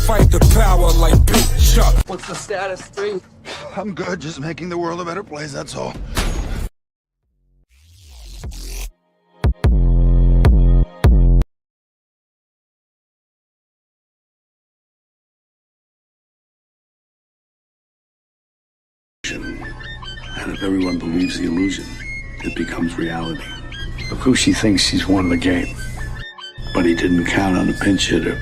fight the power like Big Chuck. What's the status, 3? I'm good, just making the world a better place, that's all. And if everyone believes the illusion, it becomes reality. Bakushi thinks he's won the game, but he didn't count on a pinch hitter.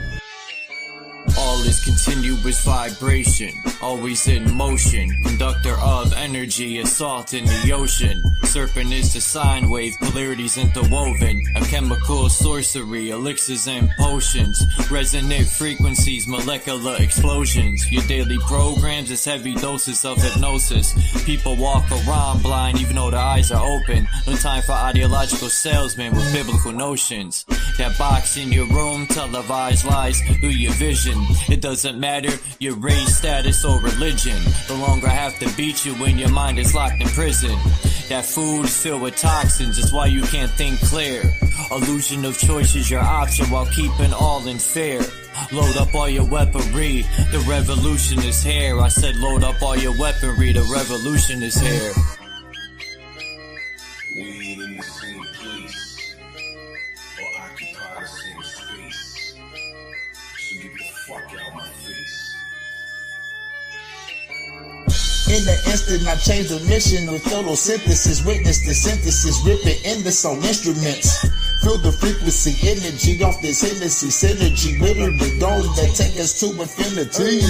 All is continuous vibration, always in motion. Conductor of energy, a salt in the ocean. Serpent is the sine wave, polarities interwoven. A chemical sorcery, elixirs and potions. Resonant frequencies, molecular explosions. Your daily programs is heavy doses of hypnosis. People walk around blind even though their eyes are open. No time for ideological salesmen with biblical notions. That box in your room, televised lies through your vision. It doesn't matter your race, status, or religion. The longer I have to beat you when your mind is locked in prison. That food is filled with toxins, it's why you can't think clear. Illusion of choice is your option while keeping all in fear. Load up all your weaponry, the revolution is here. I said load up all your weaponry, the revolution is here. We ain't in the same place, or occupy the same space. So get the fuck out my face. In the instant I changed the mission with photosynthesis. Witness the synthesis, rip it in the song instruments. Feel the frequency, energy off this Hennessy synergy. Literally those that take us to infinity.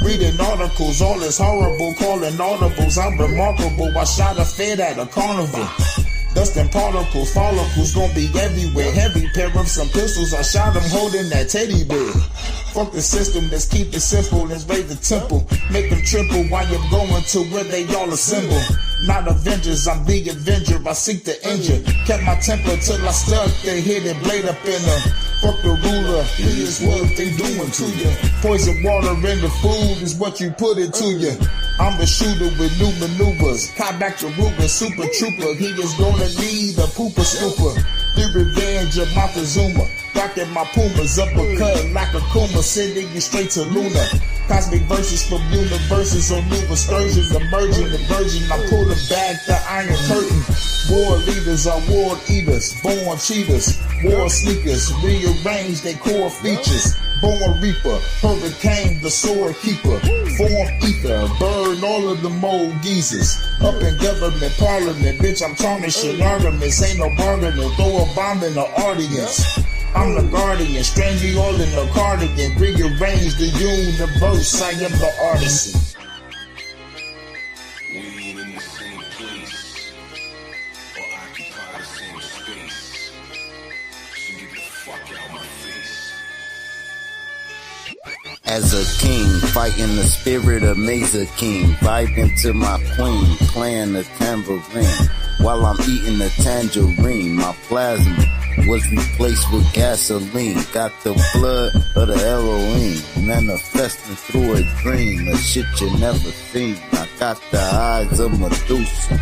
Reading articles, all is horrible, calling audibles. I'm remarkable, I shot a fed at a carnival. Dust and particles, follicles gon' be everywhere. Heavy pair of some pistols, I shot them holding that teddy bear. Fuck the system, let's keep it simple, let's raise the temple. Make them triple while you're going to where they all assemble. Not Avengers, I'm the Avenger, I seek the injured. Kept my temper till I stuck the hidden blade up in them. Fuck the ruler, here's what they doing to you. Poison water in the food is what you put into you. I'm the shooter with new maneuvers. Caught back to Ruger, super trooper. He is gonna need a pooper scooper. The revenge of Montezuma. Rockin' my Pumas, uppercut like a Kuma, sending you straight to Luna. Cosmic verses from universes on new excursions, emerging the virgin. I pull the back the iron curtain. War leaders are war eaters, born cheaters, war sneakers, rearrange their core features. Born reaper, hurricane, the sword keeper. Form ether, burn all of the mold geezers. Up in government, parliament, bitch, I'm tarnishing arguments. Ain't no bargaining, throw a bomb in the audience. I'm the guardian, strand you all in the cardigan. Rearrange the universe, I am the artisan. We ain't in the same place, or occupy the same space. So get the fuck out my face. As a king, fighting the spirit of Mesa King, vibing to my queen, playing the tambourine, while I'm eating the tangerine. My plasma was replaced with gasoline, got the blood of the Elohim, manifesting through a dream, a shit you never seen. I got the eyes of Medusa,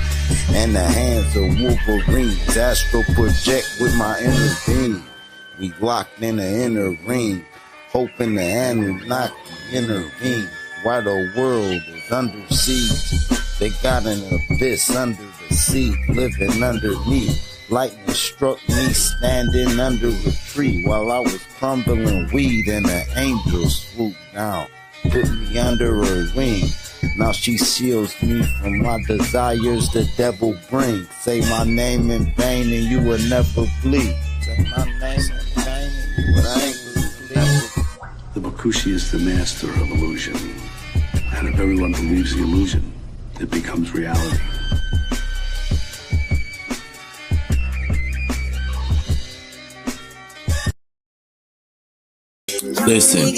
and the hands of Wolverine, astral project with my inner being. We locked in the inner ring, hoping the Anunnaki intervene. While the world is under siege, they got an abyss under the sea, living underneath. Lightning struck me standing under a tree while I was crumbling weed, and an angel swooped down, put me under her wing. Now she shields me from my desires the devil brings. Say my name in vain and you will never bleed. Say my name in vain and you will never bleed. The Bakushi is the master of illusion. And if everyone believes the illusion, it becomes reality. Listen.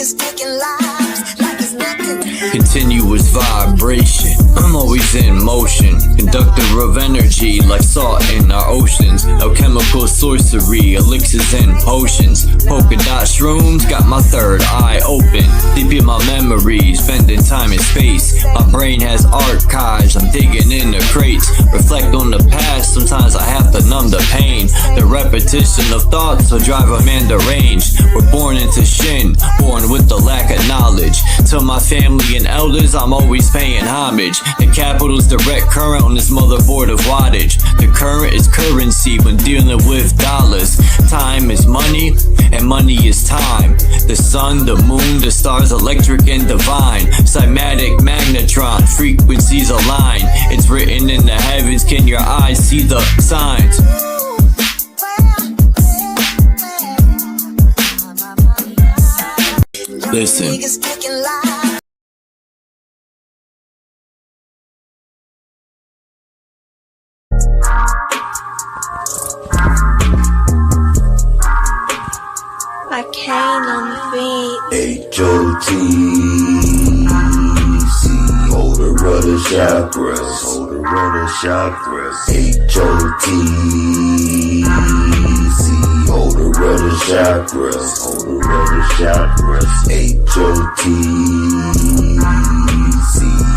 Continuous vibration, I'm always in motion. Conductor of energy like salt in our oceans. Alchemical sorcery, elixirs and potions. Polka dot shrooms got my third eye open, deep in my memories, bending time and space. My brain has archives, I'm digging in the crates. Reflect on the past, sometimes I have to numb the pain. The repetition of thoughts will drive a man deranged. We're born into shin, born with the lack of knowledge. To my family and elders, I'm always paying homage. The capital's direct current on this motherboard of wattage. The current is currency when dealing with dollars. Time is money, and money is time. The sun, the moon, the stars, electric and divine. Cymatic magnetron, frequencies align. It's written in the heavens, can your eyes see the signs? Listen. I came on the beat. H-O-T-C, hold the rudder chakras, hold the rudder chakras. H-O-T-C, hold the rudder chakras, hold the rudder chakras. H-O-T-C,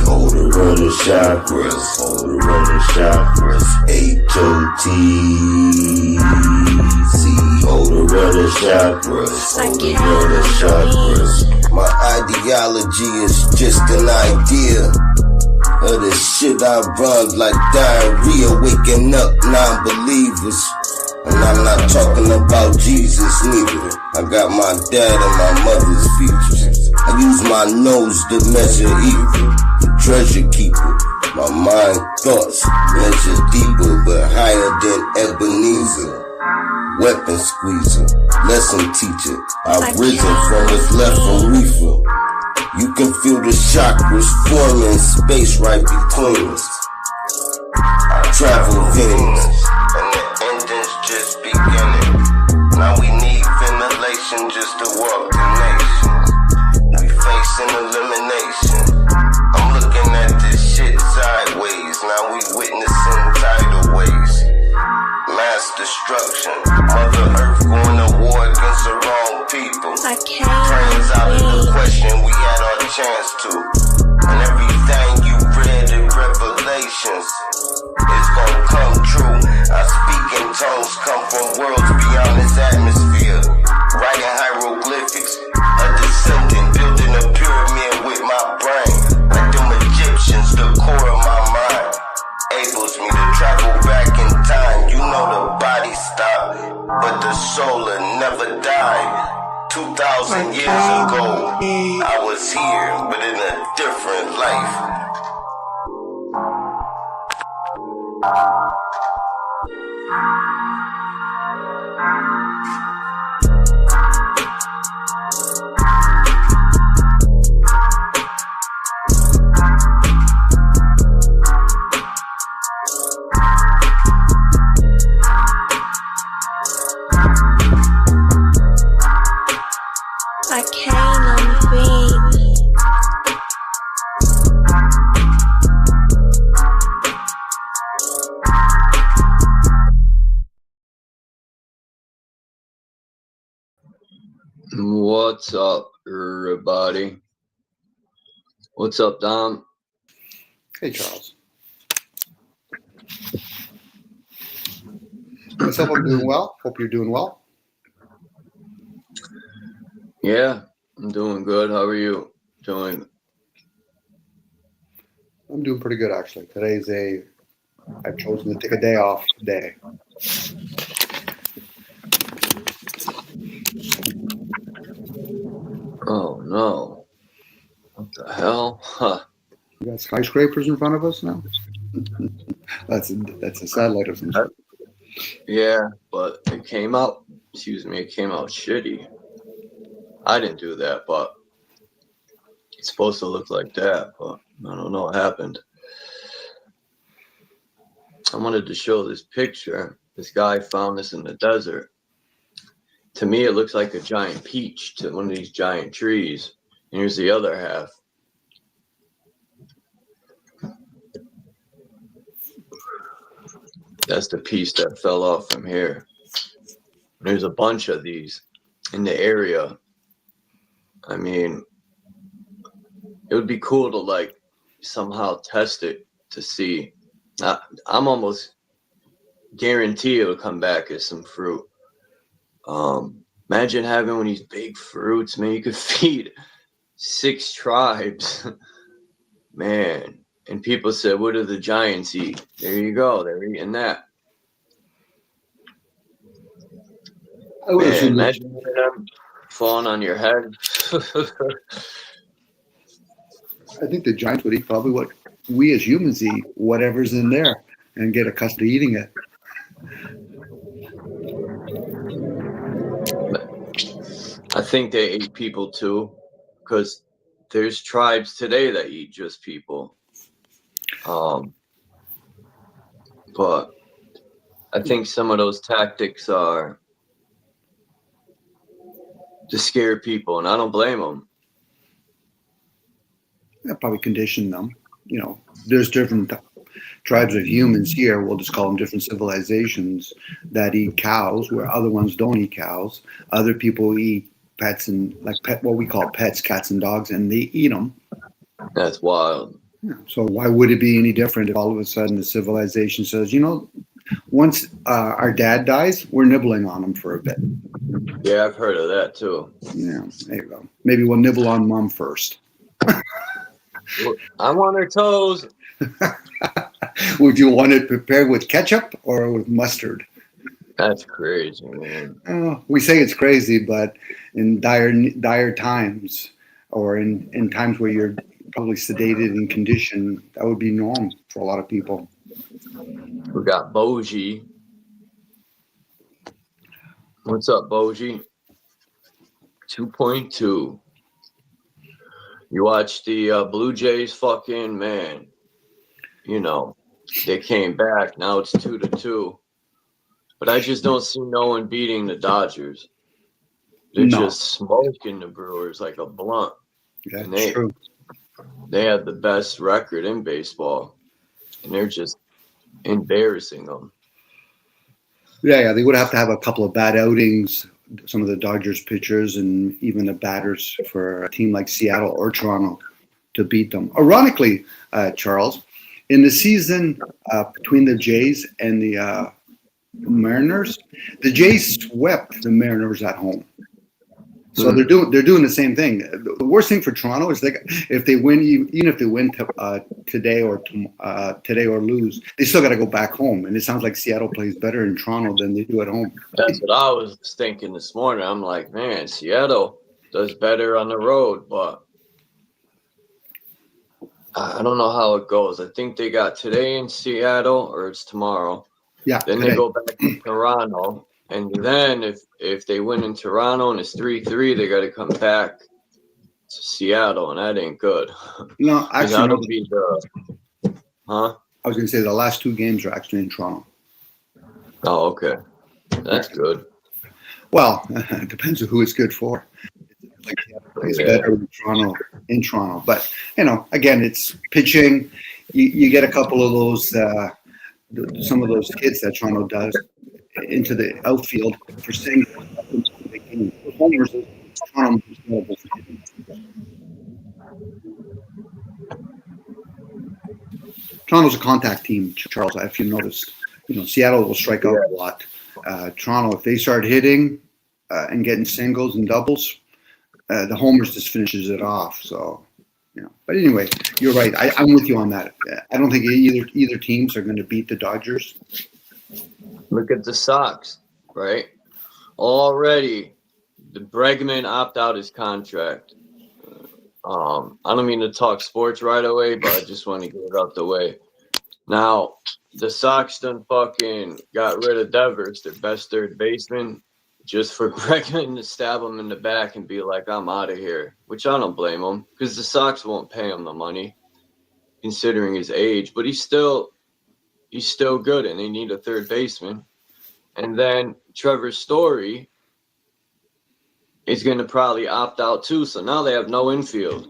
hold the rudder chakras, hold the rudder chakras. H-O-T-C, hold the rudder chakras, hold the rudder chakras. My ideology is just an idea of the shit I run like diarrhea, waking up non-believers. And I'm not talking about Jesus neither. I got my dad and my mother's features. I use my nose to measure evil, the treasure keeper. My mind thoughts measure deeper but higher than Ebenezer. Weapon squeezer, lesson teacher. I've risen from what's left from reefer. You can feel the chakras forming space right between us. I travel veins, and the ending's just beginning. Now we need ventilation just to walk the nation. We facing elimination. I'm looking at this shit sideways. Now we witnessing tidal waves. Mass destruction. Mother Earth going to war against the wrong people. Praying's out of the question, we had our chance to. And everything you read in Revelations is gonna come true. I speak in tongues, come from worlds beyond this atmosphere. Writing hieroglyphics, a descendant, building a pyramid with my brain. Like them Egyptians, the core of my mind enables me to travel back in time. You know the body stopped, but the soul will never die. 2,000 years ago, I was here, but in a different life. I came on the beat. What's up, everybody? What's up, Dom? Hey, Charles. Myself, I'm doing well. Hope you're doing well. Yeah, I'm doing good. How are you doing? I'm doing pretty good, actually. I've chosen to take a day off today. Oh, no. What the hell? Huh. We got skyscrapers in front of us now. That's a satellite or some sort. Yeah, but it came out shitty. I didn't do that, but it's supposed to look like that, but I don't know what happened. I wanted to show this picture. This guy found this in the desert. To me, it looks like a giant peach to one of these giant trees. And here's the other half. That's the piece that fell off from here. There's a bunch of these. in the area. I mean, it would be cool to like somehow test it to see. I'm almost guarantee it'll come back as some fruit. Imagine having one of these big fruits, man. You could feed 6 tribes, man. And people said, "What do the giants eat?" There you go. They're eating that. I would Man, assume that imagine them falling on your head. I think the giants would eat probably what we as humans eat, whatever's in there, and get accustomed to eating it. I think they ate people too, because there's tribes today that eat just people. But I think some of those tactics are to scare people, and I don't blame them. That probably condition them. You know, there's different tribes of humans here. We'll just call them different civilizations that eat cows, where other ones don't eat cows. Other people eat pets and what we call pets, cats and dogs, and they eat them. That's wild. Yeah. So why would it be any different if all of a sudden the civilization says, you know, once our dad dies, we're nibbling on him for a bit. Yeah, I've heard of that too. Yeah, there you go. Maybe we'll nibble on mom first. I'm on her toes. Would you want it prepared with ketchup or with mustard? That's crazy, man. We say it's crazy, but in dire times, or in times where you're probably sedated and conditioned, that would be norm for a lot of people. We got Boji. What's up, Boji? 2.2. You watch the Blue Jays, fucking man. You know, they came back. Now it's 2-2. But I just don't see no one beating the Dodgers. They're just smoking the Brewers like a blunt. That's true. They have the best record in baseball, and they're just embarrassing them. Yeah, they would have to have a couple of bad outings, some of the Dodgers pitchers and even the batters for a team like Seattle or Toronto to beat them. Ironically, Charles, in the season between the Jays and the Mariners, the Jays swept the Mariners at home. So they're doing the same thing. The worst thing for Toronto is if they win, even if they win today or lose, they still got to go back home. And it sounds like Seattle plays better in Toronto than they do at home. That's what I was thinking this morning. I'm like, man, Seattle does better on the road, but I don't know how it goes. I think they got today in Seattle, or it's tomorrow. Yeah. Then today. they go back to Toronto. And then if they win in Toronto and it's 3-3, they got to come back to Seattle, and that ain't good. No, actually, huh? I was going to say the last 2 games are actually in Toronto. Oh, okay. That's good. Well, it depends on who it's good for. Like it's better in Toronto. But, you know, again, it's pitching. You get a couple of those, some of those hits that Toronto does into the outfield for singles. Homers, Toronto is available for hitting. Toronto's a contact team, Charles. If you noticed, you know, Seattle will strike out a lot. Toronto, if they start hitting and getting singles and doubles, the homers just finishes it off. So, you know. But anyway, you're right. I'm with you on that. I don't think either teams are going to beat the Dodgers. Look at the Sox, right? Already, the Bregman opt out his contract. I don't mean to talk sports right away, but I just want to get it out the way. Now, the Sox done fucking got rid of Devers, their best third baseman, just for Bregman to stab him in the back and be like, I'm out of here, which I don't blame him, because the Sox won't pay him the money, considering his age, but he's still good, and they need a third baseman. And then Trevor Story is going to probably opt out too, so now they have no infield.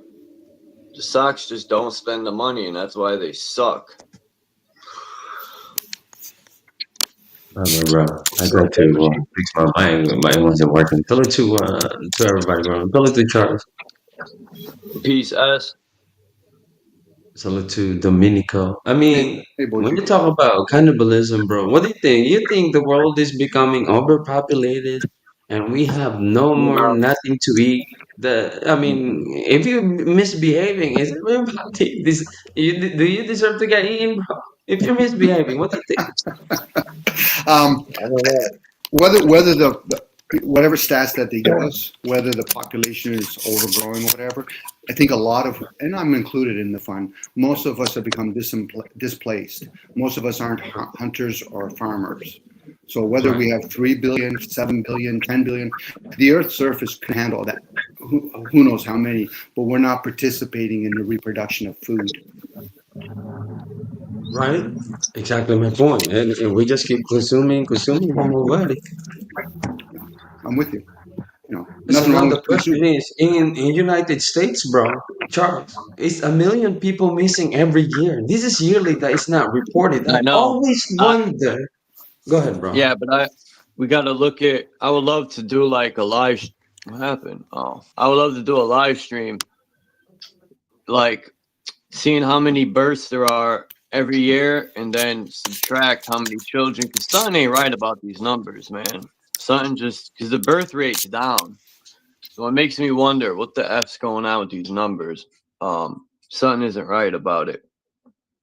The Sox just don't spend the money, and that's why they suck. Bro. I got to fix my mic. Mine wasn't working. Tell it to everybody, bro. Tell it to Charles. Peace, S. Tell it to Domenico. I mean, Hey, when Boji. you talk about cannibalism, bro, what do you think? You think the world is becoming overpopulated and we have no more nothing to eat? I mean, if you're misbehaving, is it really about this? Do you deserve to get eaten, bro? If you're misbehaving, what do you think? Um, I don't know. whether the whatever stats that they give us, whether the population is overgrowing or whatever, I think a lot of, and I'm included in the fun, most of us have become displaced. Most of us aren't hunters or farmers. So whether we have 3 billion, 7 billion, 10 billion, the Earth's surface can handle that. Who knows how many, but we're not participating in the reproduction of food. Right? Exactly my point. And we just keep consuming when we're ready. I'm with you. You know, So nothing now wrong the with question consuming. is, in United States, bro, Charles, it's 1 million people missing every year. This is yearly that it's not reported. I I know. always wonder. Go ahead, bro. Yeah, but we got to look at. I would love to do like a live. What happened? Oh, I would love to do a live stream, like seeing how many births there are every year, and then subtract how many children. Because something ain't right about these numbers, man. Something just because the birth rate's down, so it makes me wonder what the f's going on with these numbers. Something isn't right about it.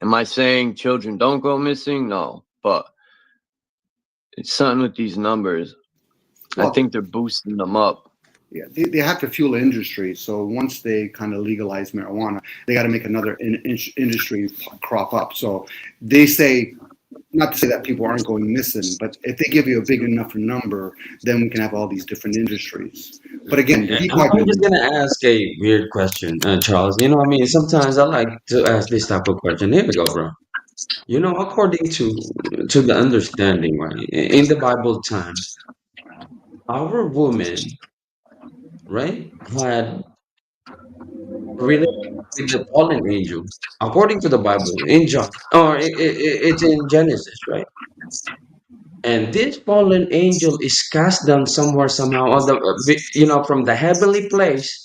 Am I saying children don't go missing? No, but it's something with these numbers. Well, I think they're boosting them up. Yeah, they have to fuel industry. So once they kind of legalize marijuana, they got to make another industry crop up. So they say, not to say that people aren't going missing, but if they give you a big enough number, then we can have all these different industries. But again, I'm just gonna ask a weird question, Charles. You know, I mean, sometimes I like to ask this type of question. Here we go, bro. You know, according to the understanding, right, in the Bible times, our woman, right, had related with the fallen angel, according to the Bible, in John, or it's in Genesis, right? And this fallen angel is cast down somewhere, somehow, on the, from the heavenly place,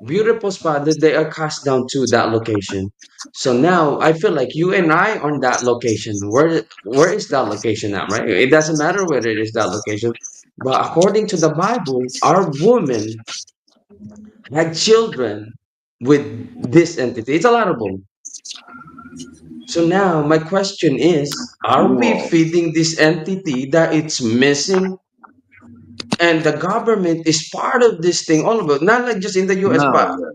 beautiful spot that they are cast down to that location. So now I feel like you and I on that location. Where is that location at, right? It doesn't matter whether it is that location, but according to the Bible, our woman had children with this entity. It's a lot of them. So now my question is, are we Whoa. feeding this entity that it's missing? And the government is part of this thing, all of it, not like just in the US, but No,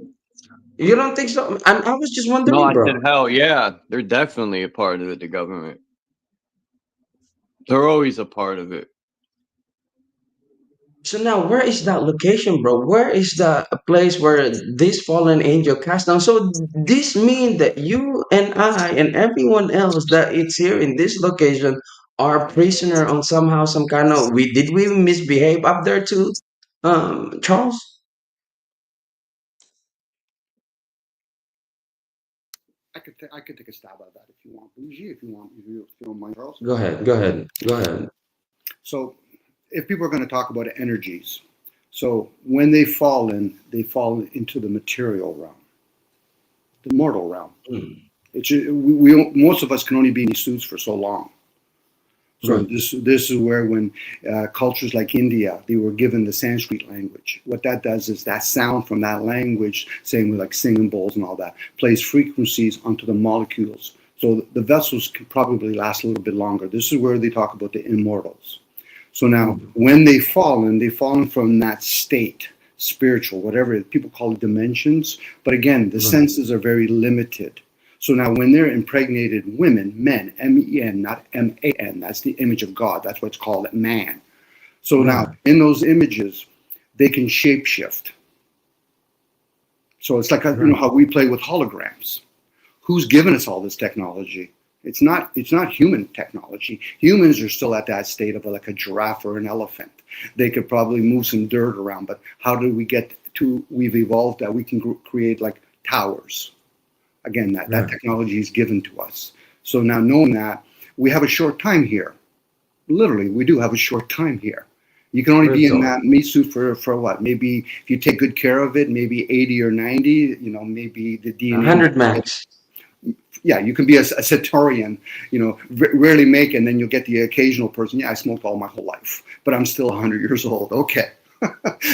you don't think so? I was just no, wondering, I bro. said hell yeah. They're definitely a part of it, the government. They're always a part of it. So now, where is that location, bro? Where is the place where this fallen angel cast down? So this means that you and I and everyone else that it's here in this location are prisoner on somehow some kind of we misbehave up there too, Charles? I could take a stab at that if you want, Bougie, if you don't mind, Charles. Go ahead, go ahead, go ahead. So if people are going to talk about energies, so when they fall into the material realm, the mortal realm. It's most of us can only be in these suits for so long. So this is where when cultures like India, they were given the Sanskrit language. What that does is that sound from that language, same with like singing bowls and all that, plays frequencies onto the molecules. So the vessels can probably last a little bit longer. This is where they talk about the immortals. So now when they've fallen from that state, spiritual, whatever people call it, dimensions. But again, the senses are very limited. So now when they're impregnated women, men, M-E-N, not M-A-N, that's the image of God. That's what's called man. So now in those images, they can shapeshift. So it's like, you know, how we play with holograms. Who's given us all this technology? It's not human technology. Humans are still at that state of like a giraffe or an elephant. They could probably move some dirt around, but how do we get to, we've evolved that we can create like towers. Again, that technology is given to us. So now knowing that, we have a short time here. Literally, we do have a short time here. You can only be in that meat suit for what? Maybe if you take good care of it, maybe 80 or 90. Maybe the DNA. 100 max. Yeah, you can be a Satorian. Rarely make, and then you'll get the occasional person. Yeah, I smoked all my whole life, but I'm still 100 years old. Okay.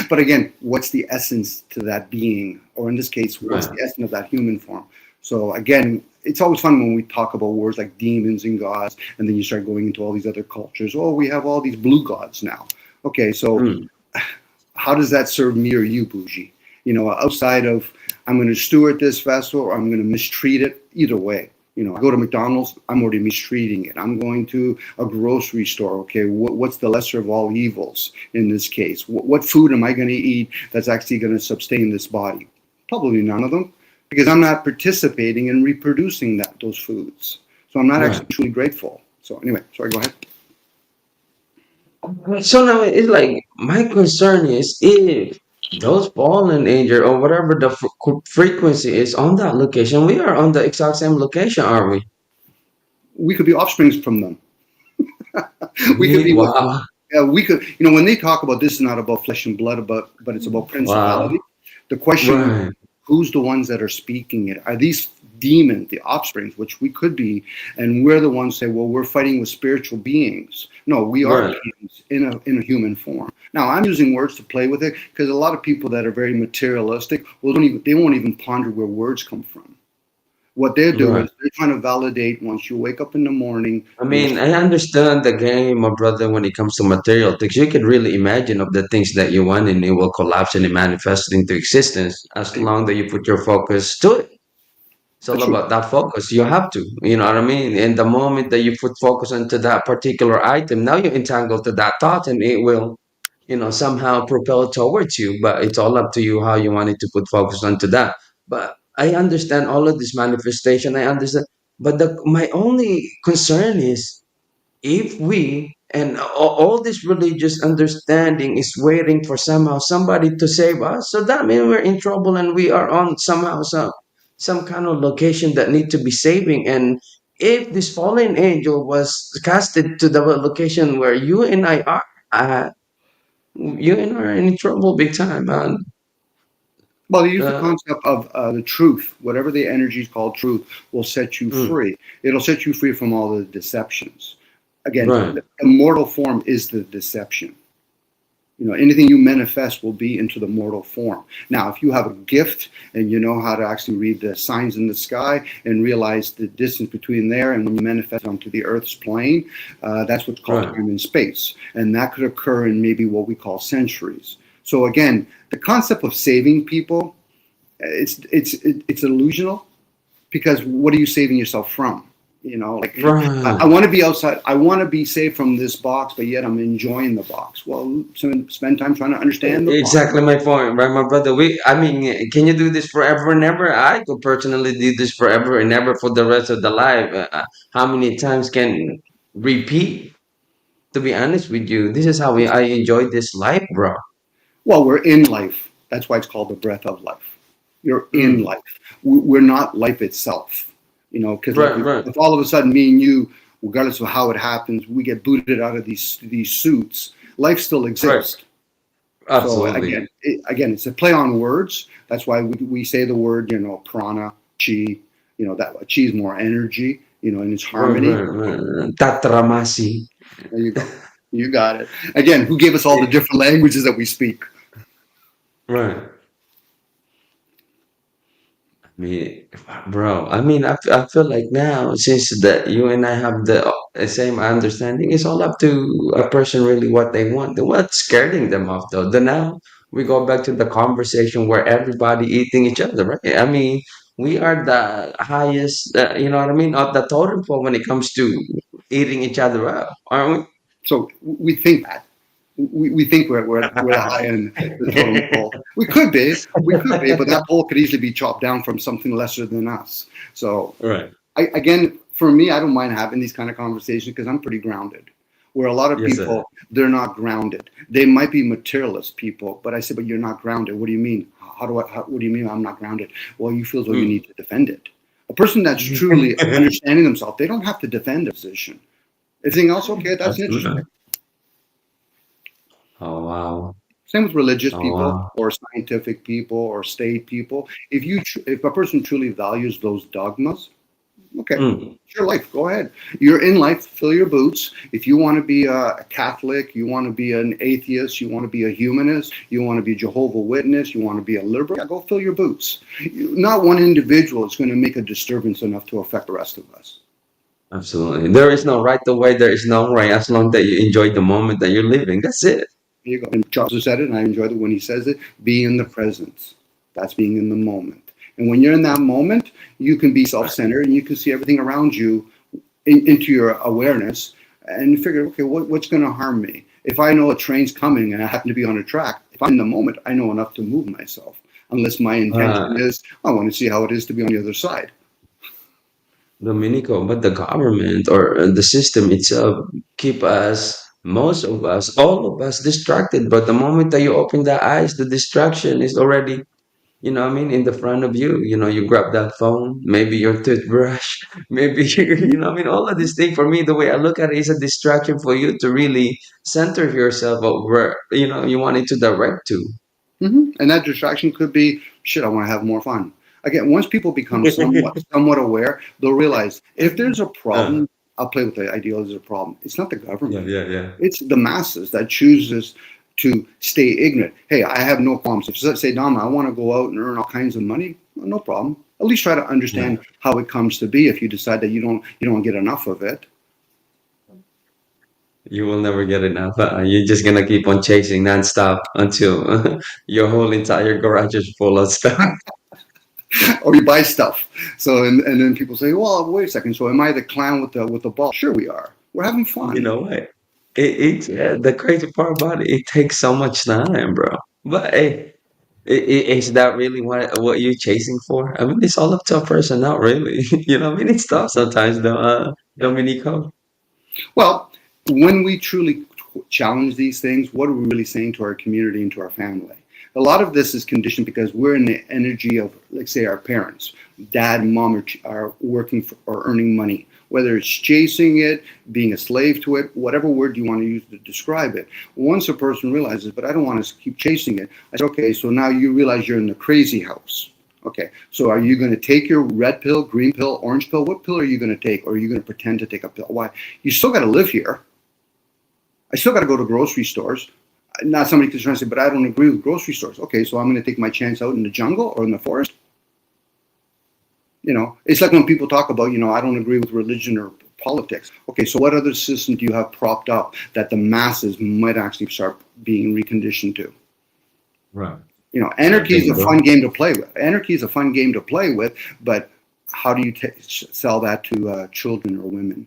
But again, what's the essence to that being? Or in this case, what's the essence of that human form? So again, it's always fun when we talk about words like demons and gods, and then you start going into all these other cultures. Oh, we have all these blue gods now. Okay, so how does that serve me or you, Bougie? Outside of I'm going to steward this vessel or I'm going to mistreat it, either way. I go to McDonald's, I'm already mistreating it. I'm going to a grocery store. Okay, what's the lesser of all evils in this case? What food am I going to eat that's actually going to sustain this body? Probably none of them, because I'm not participating in reproducing those foods. So I'm not actually truly grateful. So anyway, sorry, go ahead. So now it's like my concern is if those fallen angel or whatever the frequency is on that location, we are on the exact same location, aren't we? We could be offsprings from them. We could be. Wow. We could. When they talk about this, is not about flesh and blood, but it's about principality. Wow. The question: who's the ones that are speaking it? Are these demons, the offsprings, which we could be, and we're the ones say, well, we're fighting with spiritual beings. No, we are beings in a human form. Now, I'm using words to play with it because a lot of people that are very materialistic, they won't even ponder where words come from. What they're doing is they're trying to validate once you wake up in the morning. I mean, I understand the game, my brother, when it comes to material things. You can really imagine of the things that you want and it will collapse and it manifest into existence as long as you put your focus to it. It's all about that focus. You have to, you know what I mean? And the moment that you put focus into that particular item, now you're entangled to that thought and it will, somehow propel towards you. But it's all up to you how you wanted to put focus onto that. But I understand all of this manifestation. I understand. But my only concern is if we and all this religious understanding is waiting for somehow somebody to save us, so that means we're in trouble and we are on somehow some kind of location that need to be saving. And if this fallen angel was casted to the location where you and I are, you and I are in trouble big time, man. Well, they use the concept of the truth. Whatever the energy is called truth will set you free. It'll set you free from all the deceptions. Again, the mortal form is the deception. Anything you manifest will be into the mortal form. Now, if you have a gift and you know how to actually read the signs in the sky and realize the distance between there and when you manifest onto the Earth's plane, that's what's called time and space. And that could occur in maybe what we call centuries. So again, the concept of saving people, it's illusional, because what are you saving yourself from? I want to be outside. I want to be safe from this box, but yet I'm enjoying the box. Well, spend time trying to understand the exactly box. my point, right, my brother? Can you do this forever and ever? I could personally do this forever and ever for the rest of the life. How many times can repeat? To be honest with you, this is how I enjoy this life, bro. Well, we're in life. That's why it's called the breath of life. You're in life. We're not life itself. Because if all of a sudden me and you, regardless of how it happens, we get booted out of these suits, life still exists. Absolutely. So again, it's a play on words. That's why we say the word, prana, chi. That chi is more energy, in its harmony. Tatramasi. There you go. You got it. Again, who gave us all the different languages that we speak? Right. Bro, I feel like now, since that you and I have the same understanding, it's all up to a person really what they want. What's scaring them off though? Then now we go back to the conversation where everybody eating each other, right? We are the highest, you know what I mean, of the totem pole when it comes to eating each other up, aren't we? So we think that. We think we're high in the totem pole. We could be, but that pole could easily be chopped down from something lesser than us. So, again, for me, I don't mind having these kind of conversations because I'm pretty grounded. Where a lot of people, they're not grounded. They might be materialist people, but I say, but you're not grounded. What do you mean? What do you mean I'm not grounded? Well, you feel as though you need to defend it. A person that's truly understanding themselves, they don't have to defend a position. Everything else, okay, that's Absolutely. interesting. Oh wow. Same with religious Oh people wow. or scientific people or state people. If a person truly values those dogmas, okay, Mm. it's your life. Go ahead. You're in life. Fill your boots. If you want to be a Catholic, you want to be an atheist, you want to be a humanist, you want to be Jehovah Witness, you want to be a liberal, yeah, go fill your boots. Not one individual is going to make a disturbance enough to affect the rest of us. Absolutely. There is no right way. There is no right as long that you enjoy the moment that you're living. That's it. There you go. And Charles has said it, and I enjoy it when he says it. Be in the presence. That's being in the moment. And when you're in that moment, you can be self-centered and you can see everything around you into your awareness and figure, okay, what's going to harm me? If I know a train's coming and I happen to be on a track, if I'm in the moment, I know enough to move myself. Unless my intention Uh, is, I want to see how it is to be on the other side. Domenico, but the government or the system itself keep us, most of us, all of us distracted. But the moment that you open the eyes, the distraction is already, in the front of you. You grab that phone, maybe your toothbrush, maybe, all of these things. For me, the way I look at it is a distraction for you to really center yourself of where, you want it to direct to. And that distraction could be, shit, I want to have more fun. Again, once people become somewhat aware, they'll realize if there's a Uh, problem, I'll play with the idea there's a problem. It's not the yeah, government. yeah, yeah. It's the masses that chooses to stay ignorant. Hey, I have no problems. If you say, Dom, I want to go out and earn all kinds of money, well, no problem. At least try to Yeah. understand how it comes to be if you decide that you don't get enough of it. You will never get enough. You're just gonna keep on chasing nonstop until your whole entire garage is full of stuff. Or you buy stuff. So and then people say, well, wait a second. So am I the clown with the ball? Sure we are. We're having You fun. know what? It's the crazy part about it. It takes so much time, bro. But hey, is that really what you're chasing for? I mean, it's all up to a person, not really. I mean, it's tough sometimes, though. Dominico. Well, when we truly challenge these things, what are we really saying to our community and to our family? A lot of this is conditioned because we're in the energy of, let's say, our parents. Dad and mom are working for, or earning money, whether it's chasing it, being a slave to it, whatever word you want to use to describe it. Once a person realizes, but I don't want to keep chasing it, I say, okay, so now you realize you're in the crazy house. Okay, so are you going to take your red pill, green pill, orange pill? What pill are you going to take? Or are you going to pretend to take a pill? Why? You still got to live here. I still got to go to grocery stores. Now somebody could try and say, but I don't agree with grocery stores. Okay, so I'm going to take my chance out in the jungle or in the forest. It's like when people talk about, I don't agree with religion or politics. Okay, so what other system do you have propped up that the masses might actually start being reconditioned to? Right. Anarchy is Nothing, a bro. fun game to play with. Anarchy is a fun game to play with, but how do you sell that to children or women?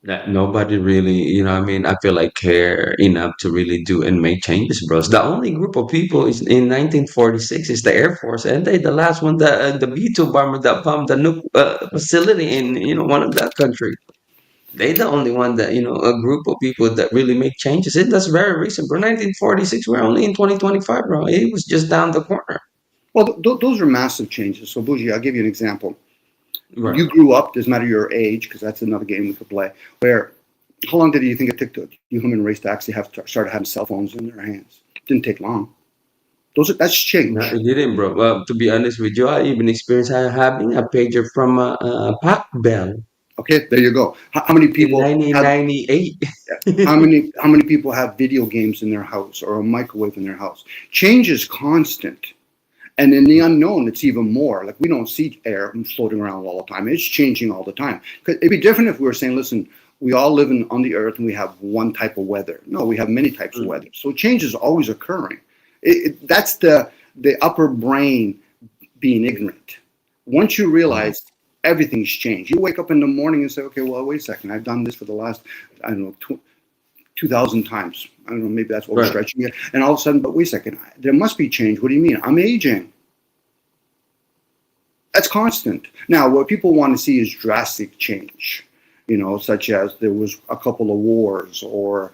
That nobody really, I feel like care enough to really do and make changes, bros. The only group of people is in 1946 is the Air Force, and they the last one, the B-2 bomber that bombed the nuke facility in one of that country. They the only one that a group of people that really make changes. And that's very recent, bro. 1946. We're only in 2025, bro. It was just down the corner. Well, those are massive changes. So, Bougie, I'll give you an example. Right. You grew up, doesn't matter your age, because that's another game we could play, where how long did you think it took the human race to actually started having cell phones in their hands? Didn't take long. That's No, change. it didn't, bro. Well, to be honest with you, I even experienced having a pager from Pac Bell Okay, there you go. How many in people have 1998. how many people have video games in their house or a microwave in their house? Change is constant. And in the unknown, it's even more. Like we don't see air floating around all the time. It's changing all the time. It'd be different if we were saying, listen, we all live on the earth and we have one type of weather. No, we have many types of weather. So change is always occurring. That's the upper brain being ignorant. Once you realize everything's changed, you wake up in the morning and say, okay, well, wait a second. I've done this for the last, I don't know, 2,000 times. I don't know, maybe that's what we're Right. stretching it. And all of a sudden, but wait a second, there must be change. What do you mean? I'm aging. That's constant. Now, what people want to see is drastic change, such as there was a couple of wars or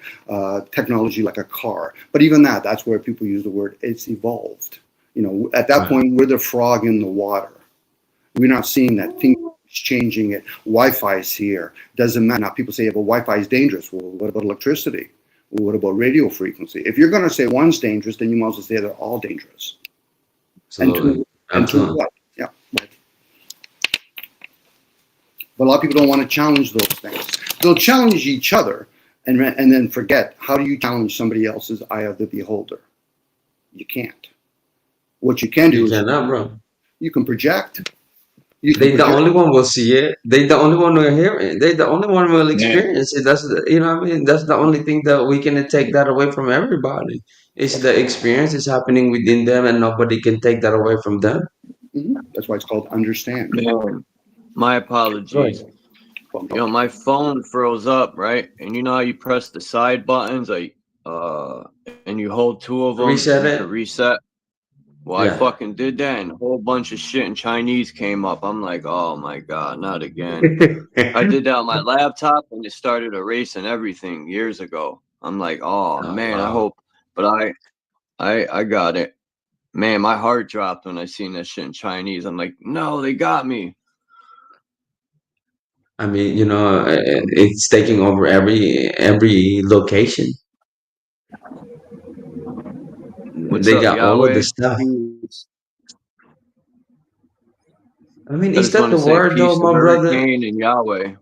technology like a car. But even that's where people use the word, it's evolved. At that Right. point, we're the frog in the water. We're not seeing that things It's changing it. Wi-Fi is here. Doesn't matter. Now people say, yeah, but Wi-Fi is dangerous. Well, what about electricity? Well, what about radio frequency? If you're going to say one's dangerous, then you might as well say they're all dangerous. Absolutely. And to what? Yeah. Right. But a lot of people don't want to challenge those things. They'll challenge each other and then forget, how do you challenge somebody else's eye of the beholder? You can't. What you can do You is cannot, bro. you can project. They the only one will see it. They the only one will hear it. They the only one will experience it. That's the, you know what I mean. That's the only thing that we can take that away from everybody. It's the experience is happening within them, and nobody can take that away from them. That's why it's called understand. Man, my apologies. You know, my phone froze up, right? And you know how you press the side buttons, like, and you hold two of them Reset it? to reset. Well, Yeah. I fucking did that, and a whole bunch of shit in Chinese came up. I'm like, oh my god, not again. I did that on my laptop, and it started erasing everything years ago. I'm like, oh man, I wow. hope, but I got it. Man, my heart dropped when I seen that shit in Chinese. I'm like, no, they got me. I mean, you know, it's taking over every location. What's They up, got all of the Yahweh? stuff. Peace. I mean, I is just that want the to say word though, peace to my brother? Hurricane and Yahweh.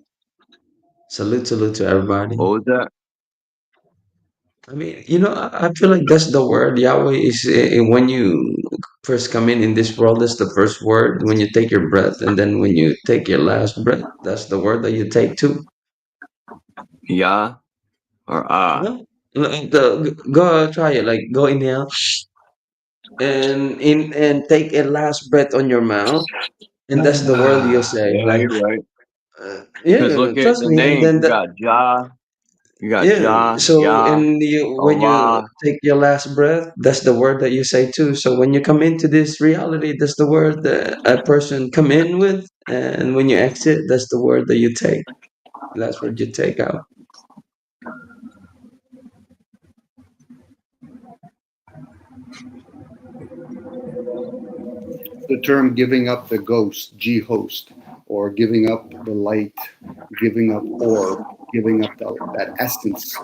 Salute to everybody. What was that? I mean, you know, I feel like that's the word. Yahweh is when you first come in this world, that's the first word. When you take your breath, and then when you take your last breath, that's the word that you take too. Yah or Ah? No, go try it. Like go inhale and take a last breath on your mouth, and that's the word you say. Yeah, Like, you're right. Because yeah, look at trust the me. And names. then You got Jah, you got yeah. Jah, So, Yah, and when you Allah. take your last breath, that's the word that you say too. So when you come into this reality, that's the word that a person come in with, and when you exit, that's the word that you take. That's what you take out. The term giving up the ghost, G-host, or giving up the light, giving up orb, giving up that essence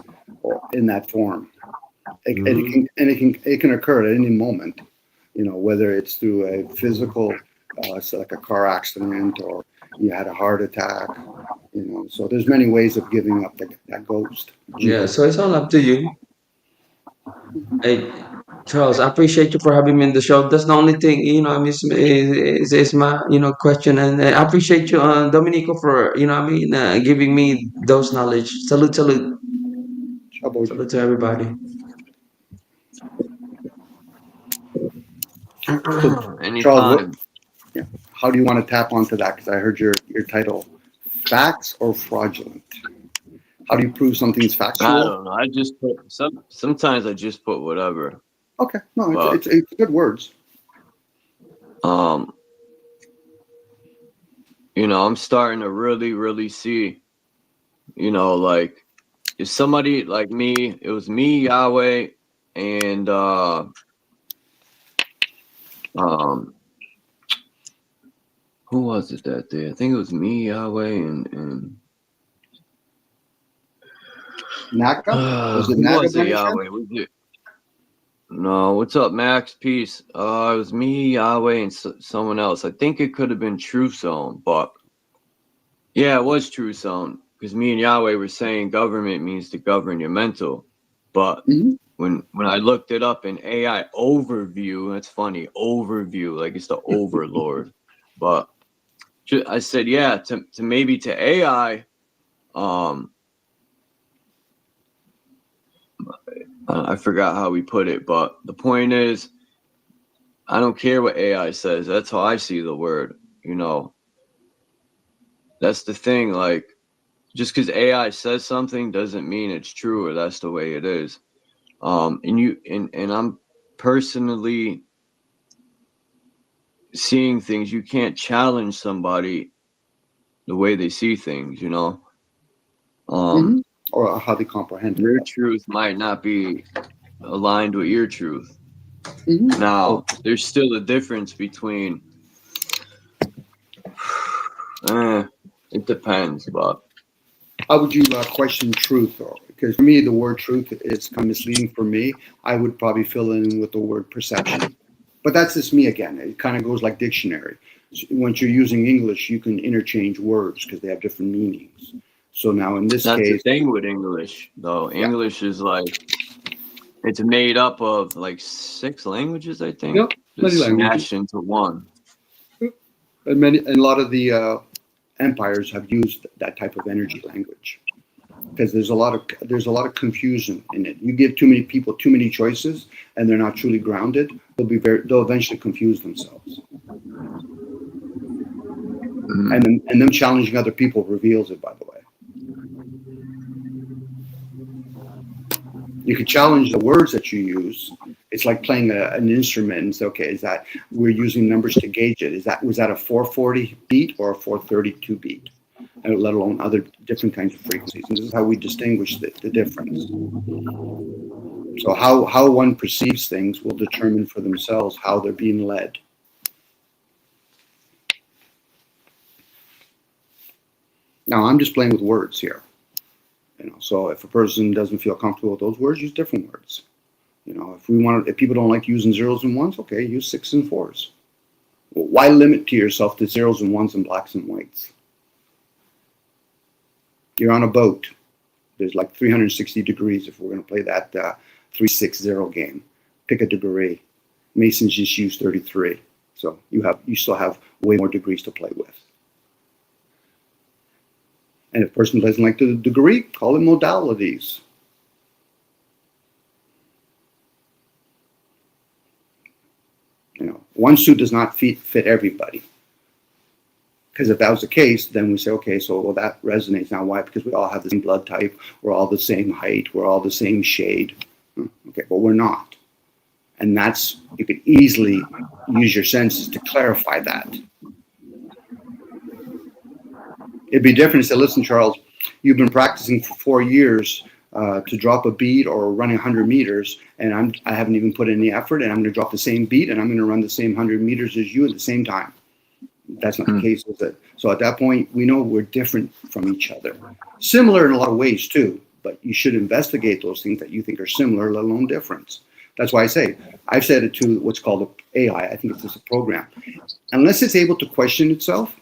or in that form. It can occur at any moment, you know, whether it's through a physical, so like a car accident, or you had a heart attack, you know. So there's many ways of giving up that ghost. Yeah. So it's all up to you. Hey, Charles, I appreciate you for having me in the show. That's the only thing, you know, I mean, is my, you know, question. And I appreciate you, Dominico, for, you know, I mean, giving me those knowledge. Salute, salute. Salute to everybody. Anytime. How do you want to tap onto that? Because I heard your title, facts or fraudulent. How do you prove something's factual? I don't know. I just put sometimes I just put whatever. Okay, no, it's good words. You know, I'm starting to really see, you know, like if somebody like me, it was me, Yahweh, and who was it that day? I think it was me, Yahweh, and Naka? Was it who Naka? was it, Yahweh? Was it? No, what's up, Max? Peace. It was me, Yahweh, and someone else. I think it could have been True Zone, but yeah, it was True Zone because me and Yahweh were saying government means to govern your mental, but when I looked it up in AI overview, that's funny, overview, like it's the overlord, but I said, yeah, to maybe to AI, I forgot how we put it, but the point is, I don't care what AI says. That's how I see the word, you know. That's the thing, like, just because AI says something doesn't mean it's true or that's the way it is. And I'm personally seeing things. You can't challenge somebody the way they see things, you know. Or how they comprehend it. Your truth might not be aligned with your truth. Now, there's still a difference between It depends, but How would you question truth, though? Because for me, the word truth is kind of misleading for me. I would probably fill in with the word perception. But that's just me again. It kind of goes like dictionary. Once you're using English, you can interchange words because they have different meanings. So now in this that's case, the thing with English, though. yeah. English is like it's made up of like 6 languages, I think. Yep, many Just languages. smashed into one. And a lot of the empires have used that type of energy language because there's a lot of confusion in it. You give too many people too many choices, and they're not truly grounded. They'll eventually confuse themselves. And them challenging other people reveals it, by the way. You could challenge the words that you use. It's like playing an instrument and say, okay, is that we're using numbers to gauge it? Was that a 440 beat or a 432 beat? And let alone other different kinds of frequencies. And this is how we distinguish the difference. So how one perceives things will determine for themselves how they're being led. Now I'm just playing with words here. So if a person doesn't feel comfortable with those words, use different words. If people don't like using zeros and ones, okay, use 6s and 4s. Well, why limit to yourself to zeros and ones and blacks and whites? You're on a boat. There's like 360 degrees if we're going to play that 360 game. Pick a degree. Masons just use 33. So you still have way more degrees to play with. And if a person doesn't like the degree, call it modalities. One suit does not fit everybody. Because if that was the case, then we say, okay, so that resonates. Now why? Because we all have the same blood type, we're all the same height, we're all the same shade. Okay, but we're not. And you could easily use your senses to clarify that. It'd be different to say, listen, Charles, you've been practicing for 4 years to drop a beat or running 100 meters, and I haven't even put in any effort, and I'm going to drop the same beat, and I'm going to run the same 100 meters as you at the same time. That's not the case, is it? So at that point, we know we're different from each other. Similar in a lot of ways, too, but you should investigate those things that you think are similar, let alone different. That's why I've said it to what's called an AI. I think it's just a program. Unless it's able to question itself,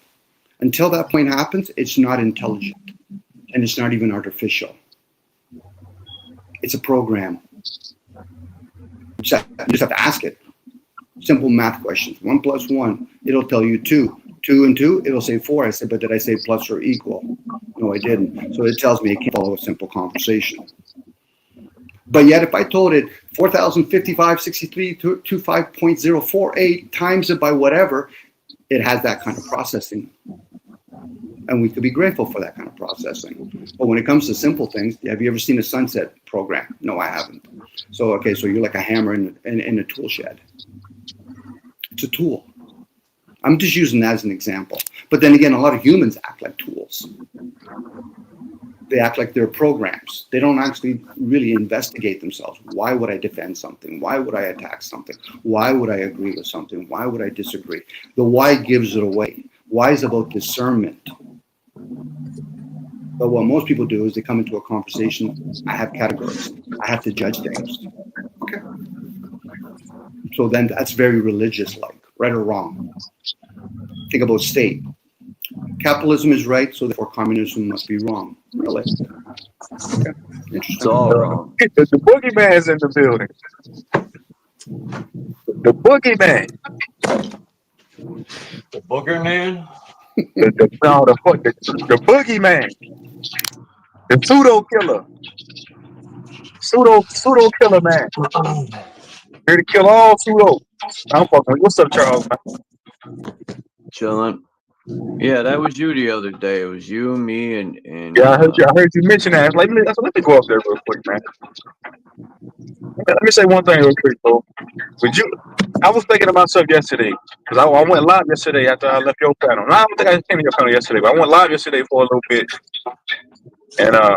until that point happens, it's not intelligent, and it's not even artificial. It's a program. You just have to ask it. Simple math questions. 1 + 1, it'll tell you 2. 2 and 2, it'll say 4. I said, but did I say plus or equal? No, I didn't. So it tells me it can't follow a simple conversation. But yet, if I told it 4,055.6325.048 times it by whatever, it has that kind of processing. And we could be grateful for that kind of processing. But when it comes to simple things, have you ever seen a sunset program? No, I haven't. So you're like a hammer in a tool shed. It's a tool. I'm just using that as an example. But then again, a lot of humans act like tools. They act like they're programs. They don't actually really investigate themselves. Why would I defend something? Why would I attack something? Why would I agree with something? Why would I disagree? The why gives it away. Why is about discernment. But what most people do is they come into a conversation. I have categories. I have to judge things. Okay. So then that's very religious-like, right or wrong. Think about state. Capitalism is right, so therefore communism must be wrong. Really? Okay. Interesting. It's all wrong. The boogeyman's in the building. The boogeyman. The booger man? The boogeyman. The pseudo killer. Pseudo killer man. Here to kill all pseudo. I'm fucking with you. What's up, Charles? Chilling. Yeah, that was you the other day. It was you, me, and yeah, I heard you mention that. Like, let me go up there real quick, man. Let me say one thing real quick, bro. I was thinking to myself yesterday, because I went live yesterday after I left your panel. No, I don't think I came to your panel yesterday, but I went live yesterday for a little bit. And I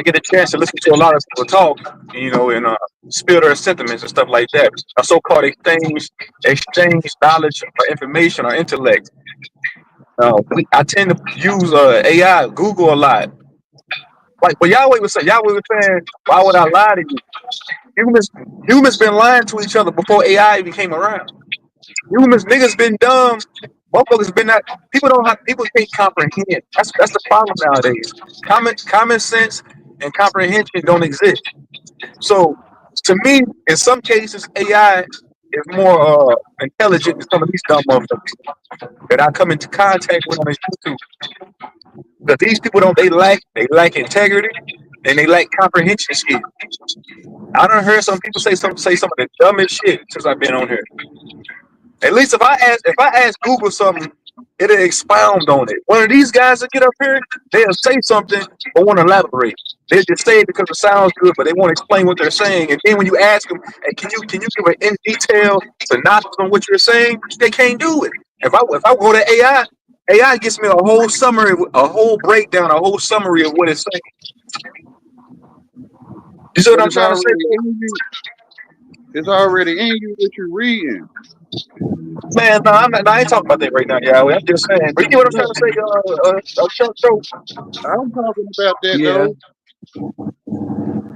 get a chance to listen to a lot of people talk, and spill their sentiments and stuff like that. A so-called exchange knowledge or information or intellect. I tend to use AI, Google a lot. Like what Yahweh was saying, why would I lie to you? Humans been lying to each other before AI even came around. Niggas been dumb. Motherfuckers been not. People can't comprehend. That's the problem nowadays. Common sense and comprehension don't exist. So to me, in some cases, AI is more intelligent than some of these dumb motherfuckers that I come into contact with on this YouTube. But these people they lack integrity and they lack comprehension skills. I done heard some people say some of the dumbest shit since I've been on here. At least if I ask Google something, it'll expound on it. One of these guys that get up here, they'll say something but won't elaborate. They just say it because it sounds good, but they won't explain what they're saying. And then when you ask them, hey, can you give an in detail synopsis on what you're saying? They can't do it. If I go to AI gets me a whole summary, a whole breakdown, a whole summary of what it's saying. You see what I'm trying to say? It's already in you what you're reading. Man, no, I ain't talking about that right now, Yahweh. I'm just saying. But you get what I'm trying to say, I'm talking about that Yeah. though.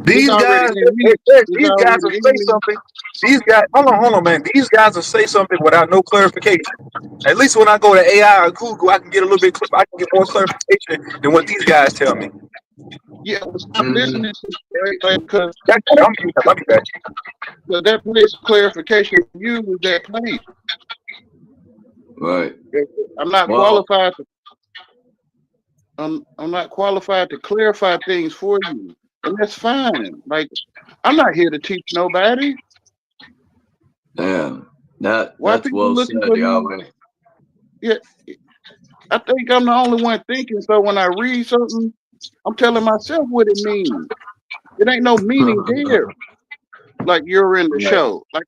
These guys will say something. Hold on, man. These guys will say something without no clarification. At least when I go to AI or Google, I can get more clarification than what these guys tell me. Yeah, stop listening to right? Because I'll be back. That place clarification for you is that place. Right. I'm not qualified to. I'm not qualified to clarify things for you, and that's fine. Like, I'm not here to teach nobody. Damn, that's well said, Yahweh. Yeah, I think I'm the only one thinking. So when I read something, I'm telling myself what it means. It ain't no meaning there. Like you're in the show. Like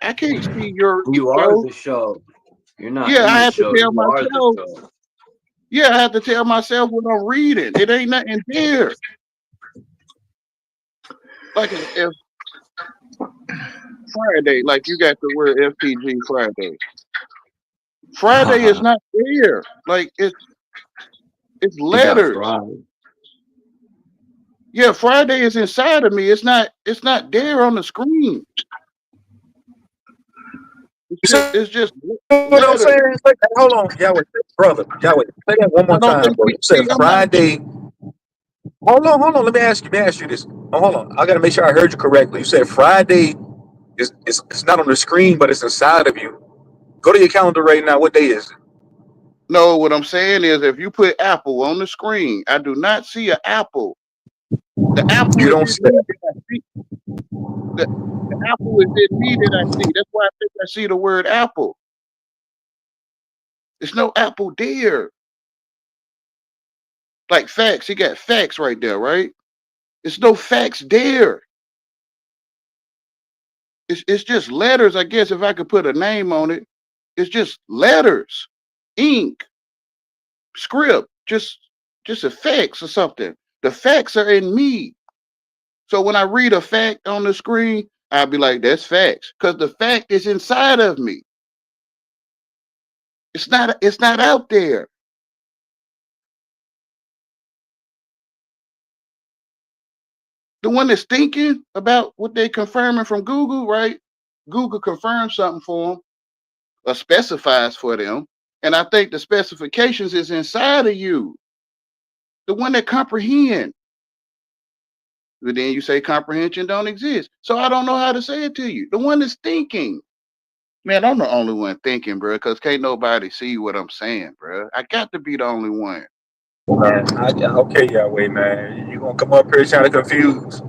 I can't see your. You are the show. You're not. Yeah, in I the have show. to tell You are myself. the show. Yeah, I have to tell myself what I'm reading. It ain't nothing there. Like if Friday, like you got the word FPG Friday. Friday is not there. Like it's letters. Yeah, Friday is inside of me. It's not there on the screen. It's just what I'm saying. Like, hold on, Yahweh, brother, Yahweh, say that one more time, bro. You said Friday. Hold on. Let me ask you this. Oh, hold on. I gotta make sure I heard you correctly. You said Friday it's not on the screen, but it's inside of you. Go to your calendar right now. What day is it? No, what I'm saying is if you put Apple on the screen, I do not see an apple. The apple you don't see that I see. The apple is in me that I see. That's why I think I see the word apple. There's no apple there. Like facts, he got facts right there, right? There's no facts there. It's just letters, I guess, if I could put a name on it. It's just letters, ink, script, just effects or something. The facts are in me. So when I read a fact on the screen, I'll be like, that's facts. Because the fact is inside of me. It's not out there. The one that's thinking about what they confirming from Google, right? Google confirms something for them or specifies for them. And I think the specifications is inside of you. The one that comprehend. But then you say comprehension don't exist. So I don't know how to say it to you. The one that's thinking. Man, I'm the only one thinking, bro, because can't nobody see what I'm saying, bro. I got to be the only one. Okay, Yahweh, man. You gonna come up here trying to confuse?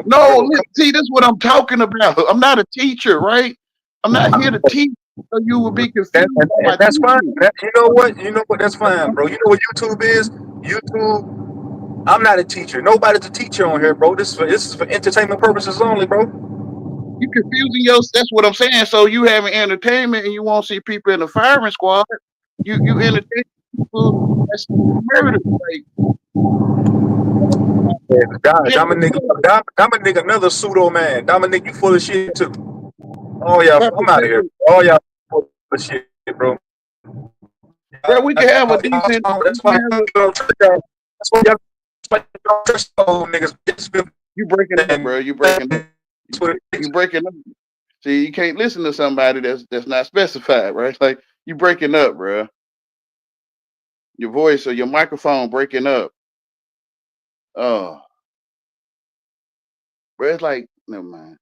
No, see, that's what I'm talking about. I'm not a teacher, right? I'm not here to teach, so you will be confused. That's fine. You know what? That's fine, bro. You know what YouTube is? YouTube. I'm not a teacher. Nobody's a teacher on here, bro. This is for entertainment purposes only, bro. You confusing yourself. That's what I'm saying. So you having entertainment and you won't see people in the firing squad. You entertain people that's murder. Dominic, another pseudo man. Dominic, you full of shit too. Oh yeah, I'm out of here. Oh yeah, full of shit, bro. Bro, we can have a decent. That's why y'all trust old niggas. You breaking up, bro. You breaking up. You breaking up. See, you can't listen to somebody that's not specified, right? Like you breaking up, bro. Your voice or your microphone breaking up. Oh, bro, it's like never mind.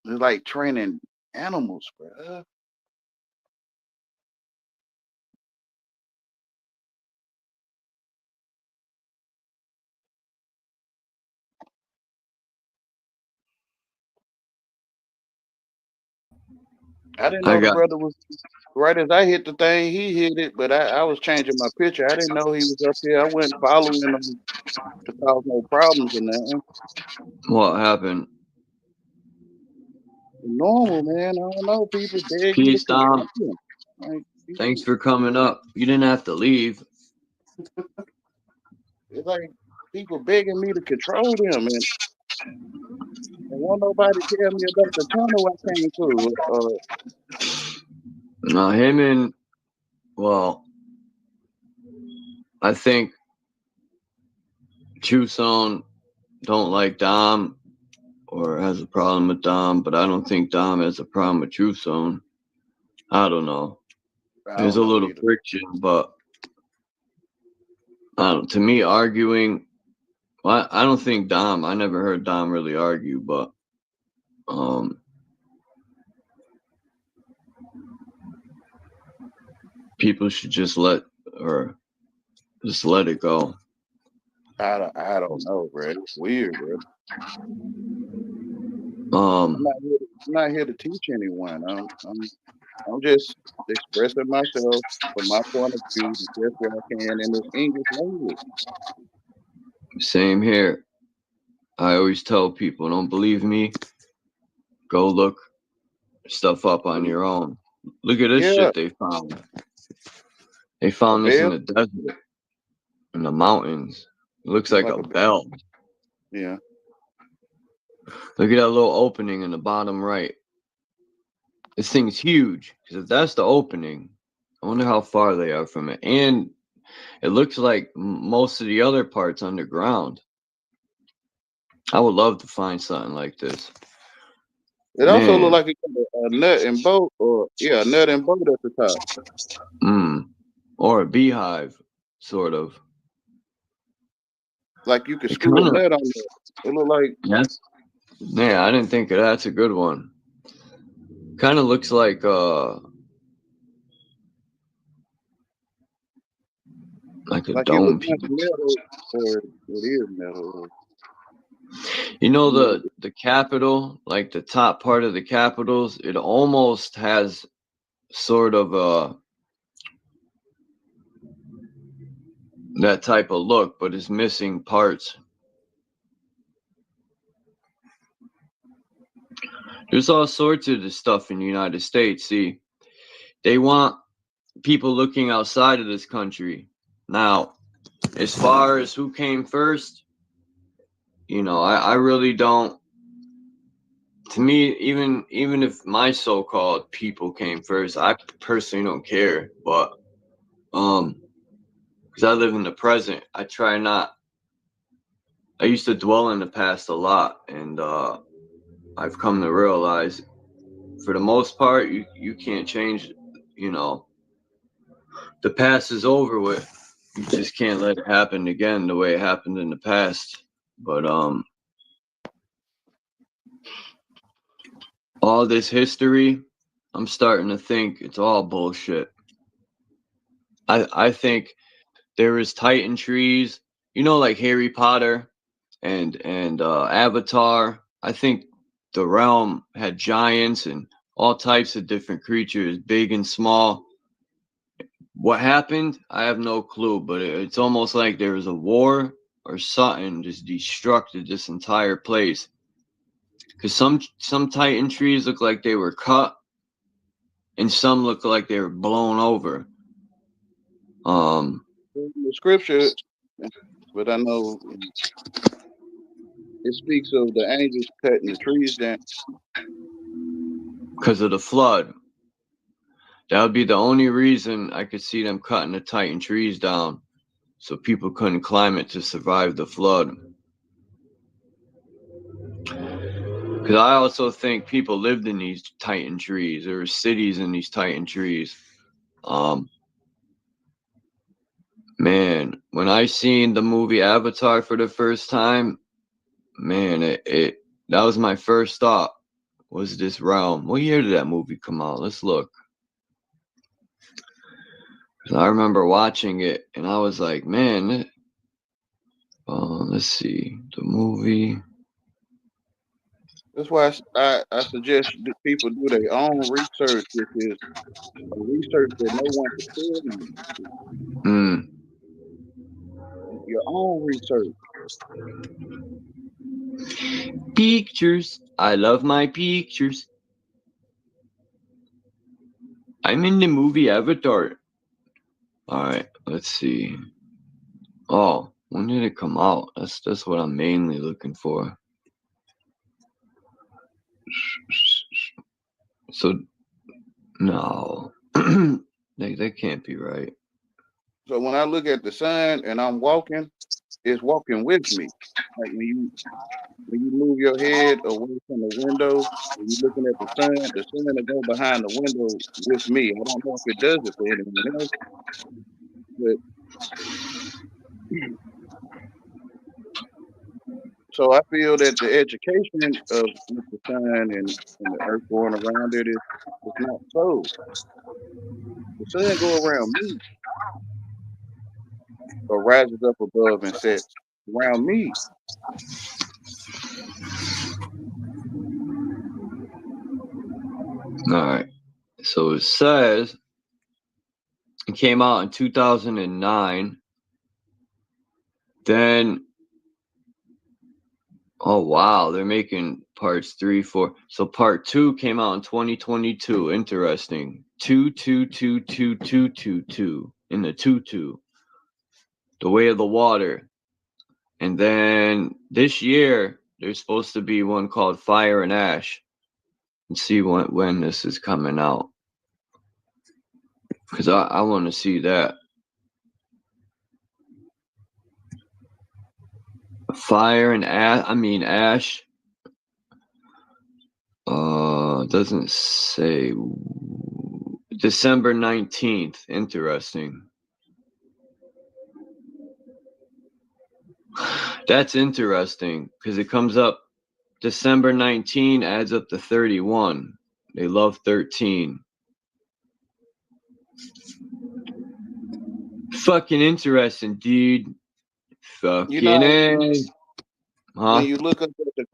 It's like training animals, bro. I didn't know the brother was right as I hit the thing, he hit it, but I was changing my picture. I didn't know he was up here. I wasn't following him to cause no problems or nothing. What happened? Normal, man. I don't know. People beg you to Peace, control Dom. them. Like, Thanks for coming up. You didn't have to leave. it's like people begging me to control them, and won't nobody tell me about the tunnel I came through. No, him and well, I think Chuson don't like Dom or has a problem with Dom, but I don't think Dom has a problem with Chuson. I don't know. There's a little friction, but to me, arguing. Well, I don't think Dom. I never heard Dom really argue, but people should just let it go. I don't know, bro. It's weird, bro. I'm not here to teach anyone. I'm just expressing myself from my point of view the best way I can in this English language. Same here. I always tell people, don't believe me, go look stuff up on your own. Look at this shit they found. They found this in the desert, in the mountains. It looks like a bell. Yeah. Look at that little opening in the bottom right. This thing's huge, because if that's the opening, I wonder how far they are from it. And it looks like most of the other parts underground. I would love to find something like this. It also looked like it got a nut and bolt, or a nut and bolt at the top. Or a beehive, sort of. Like you could screw a nut on it. It looked like. Yes. Yeah, I didn't think of that's a good one. Kind of looks like a dome piece. Metal, or it is metal. You know the Capitol, like the top part of the Capitals, it almost has sort of that type of look, but it's missing parts. There's all sorts of this stuff in the United States. See, they want people looking outside of this country. Now, as far as who came first, I really don't. To me, even if my so-called people came first, I personally don't care. But because I live in the present, I try not. I used to dwell in the past a lot, and I've come to realize, for the most part, you can't change. The past is over with. You just can't let it happen again the way it happened in the past. But all this history, I'm starting to think it's all bullshit. I think there is Titan trees, like Harry Potter and Avatar. I think the realm had giants and all types of different creatures, big and small. What happened? I have no clue, but it's almost like there was a war or something just destructed this entire place. Because some Titan trees look like they were cut, and some look like they were blown over. The scripture, but I know it speaks of the angels cutting the trees down because of the flood. That would be the only reason I could see them cutting the Titan trees down, so people couldn't climb it to survive the flood. Because I also think people lived in these Titan trees. There were cities in these Titan trees. Man, when I seen the movie Avatar for the first time, man, that was my first thought. Was this realm? What year did that movie come out? Let's look. I remember watching it, and I was like, man, let's see, the movie. That's why I suggest that people do their own research, which is a research that no one can tell you. Your own research. Pictures. I love my pictures. I'm in the movie Avatar. All right, let's see. Oh, when did it come out? That's what I'm mainly looking for. So, no, that can't be right. So when I look at the sun and I'm walking, it's walking with me. Like when you move your head away from the window and you're looking at the sun will go behind the window with me. I don't know if it does it for anyone else, but so I feel that the education of the sun and the earth going around it is not so. The sun go around me, or rises up above and sets around me. All right. So it says it came out in 2009. Then, oh wow, they're making parts 3, 4. So part 2 came out in 2022. Interesting. 2 in the 2. The Way of the Water. And then this year there's supposed to be one called Fire and Ash. Let's see when this is coming out. Because I want to see that. Fire and Ash. Ash. Doesn't say. December 19th. Interesting. That's interesting because it comes up. December 19 adds up to 31. They love 13. Fucking interesting, dude. Fucking when you look up at the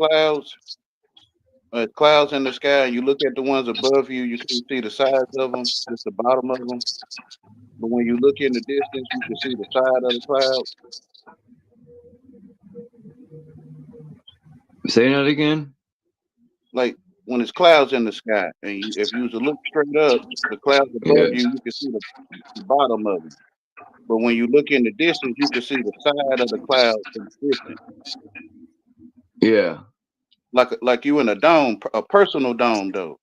clouds in the sky, and you look at the ones above you, you can see the sides of them, just the bottom of them. But when you look in the distance, you can see the side of the cloud. Say that again. Like when it's clouds in the sky, and if you was to look straight up, the clouds above you can see the bottom of them. But when you look in the distance, you can see the side of the cloud from the distance. Yeah. Like you in a dome, a personal dome, though.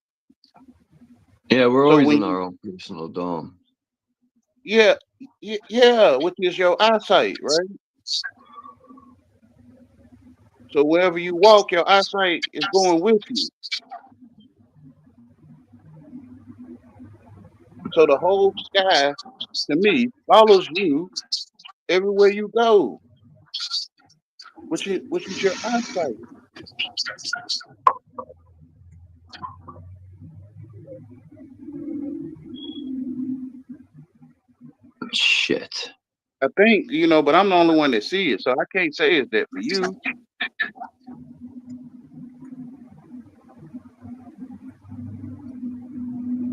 Yeah, we're always in our own personal dome. Yeah, which is your eyesight, right? So wherever you walk, your eyesight is going with you. So the whole sky, to me, follows you everywhere you go, which is your eyesight. Shit. I think, but I'm the only one that see it, so I can't say it's that for you.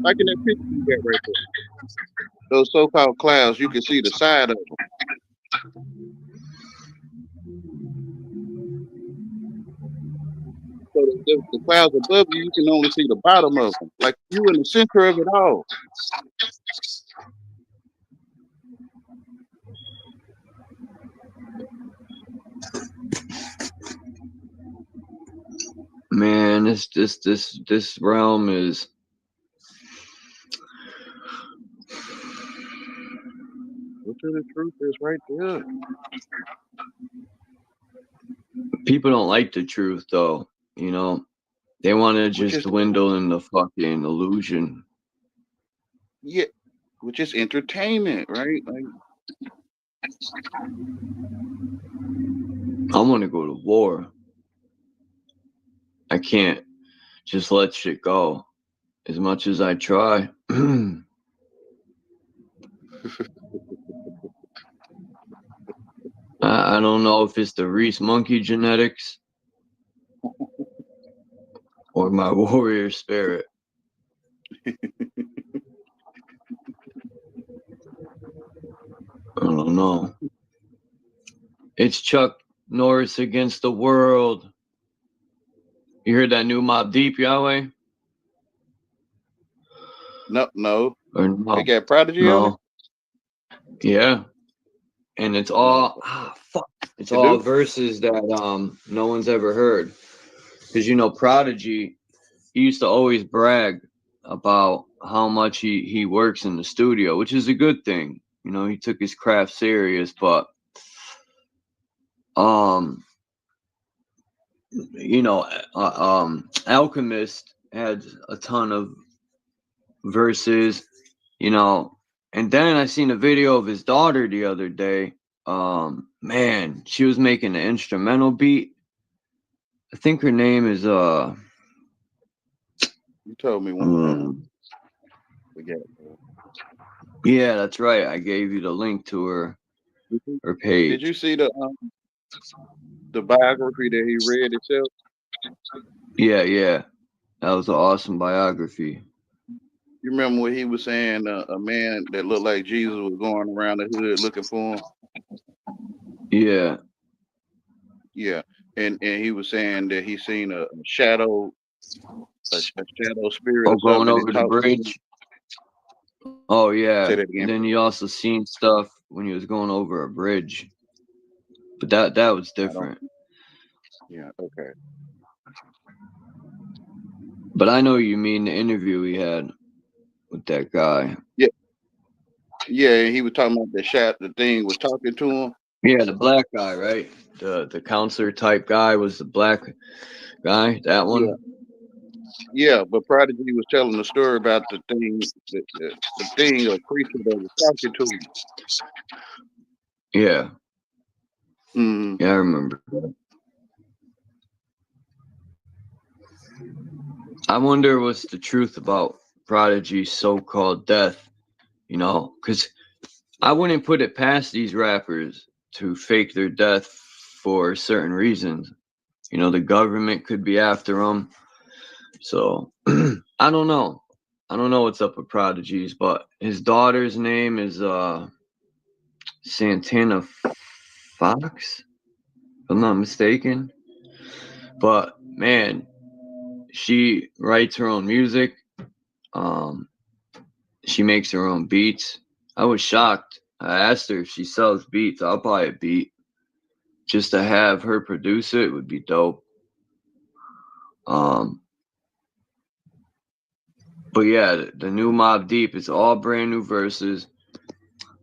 Like in that picture you got right there. Those so-called clouds, you can see the side of them. So the clouds above you, you can only see the bottom of them. Like you in the center of it all. Man, this realm is. Go to the truth is right there. People don't like the truth, though. You know, they want to Which just is dwindle in the fucking illusion. yeah, which is entertainment, right? Like I want to go to war. I can't just let shit go as much as I try. I don't know if it's the Reese monkey genetics or my warrior spirit. I don't know. It's Chuck Norris against the world. You heard that new Mobb Deep, Yahweh? no. Or no? They got Prodigy on it? No. Yeah. And it's all It's They all do? verses that no one's ever heard. Because you know, Prodigy, he used to always brag about how much he works in the studio, which is a good thing. You know, he took his craft serious, but you know, Alchemist had a ton of verses, you know, and then I seen a video of his daughter the other day. Man, she was making an instrumental beat. I think her name is You told me one time. Forget it. yeah, that's right. I gave you the link to her page. Did you see the biography that he read itself? Yeah. That was an awesome biography. You remember what he was saying? A man that looked like Jesus was going around the hood looking for him. Yeah. Yeah, and he was saying that he seen a shadow spirit or Going something. over the bridge. Oh yeah. Say that again. And then you also seen stuff when he was going over a bridge. But that was different. Yeah, okay. But I know you mean the interview he had with that guy. Yeah, he was talking about the thing was talking to him. Yeah, the black guy, right? The counselor type guy was the black guy, that one? Yeah, but Prodigy was telling the story about the thing, the thing or creature that was talking to him. Yeah. Mm-hmm. Yeah, I remember that. I wonder what's the truth about Prodigy's so-called death, you know, because I wouldn't put it past these rappers to fake their death for certain reasons. You know, the government could be after them. So, I don't know. I don't know what's up with Prodigy's, but his daughter's name is Santana Fox, if I'm not mistaken. But, man, she writes her own music. She makes her own beats. I was shocked. I asked her if she sells beats. I'll buy a beat. Just to have her produce it would be dope. But yeah, the new Mobb Deep is all brand new verses.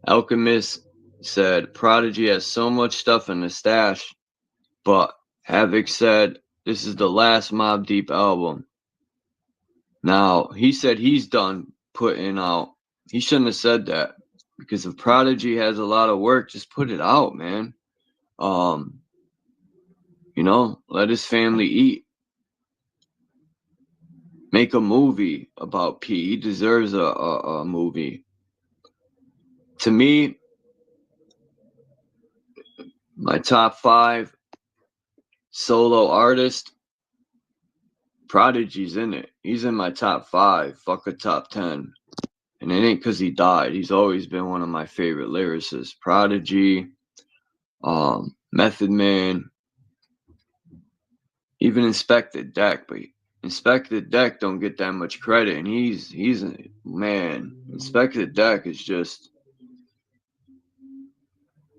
Alchemist said Prodigy has so much stuff in the stash, but Havoc said this is the last Mobb Deep album. Now, he said he's done putting out. He shouldn't have said that, because if Prodigy has a lot of work, just put it out, man. You know, let his family eat. Make a movie about P. He deserves a movie. To me, my top 5 solo artist, Prodigy's in it. He's in my top 5. Fuck a top 10. And it ain't because he died. He's always been one of my favorite lyricists. Prodigy, Method Man, even Inspected Deck. But Inspected Deck don't get that much credit. And he's man, Inspected Deck is just,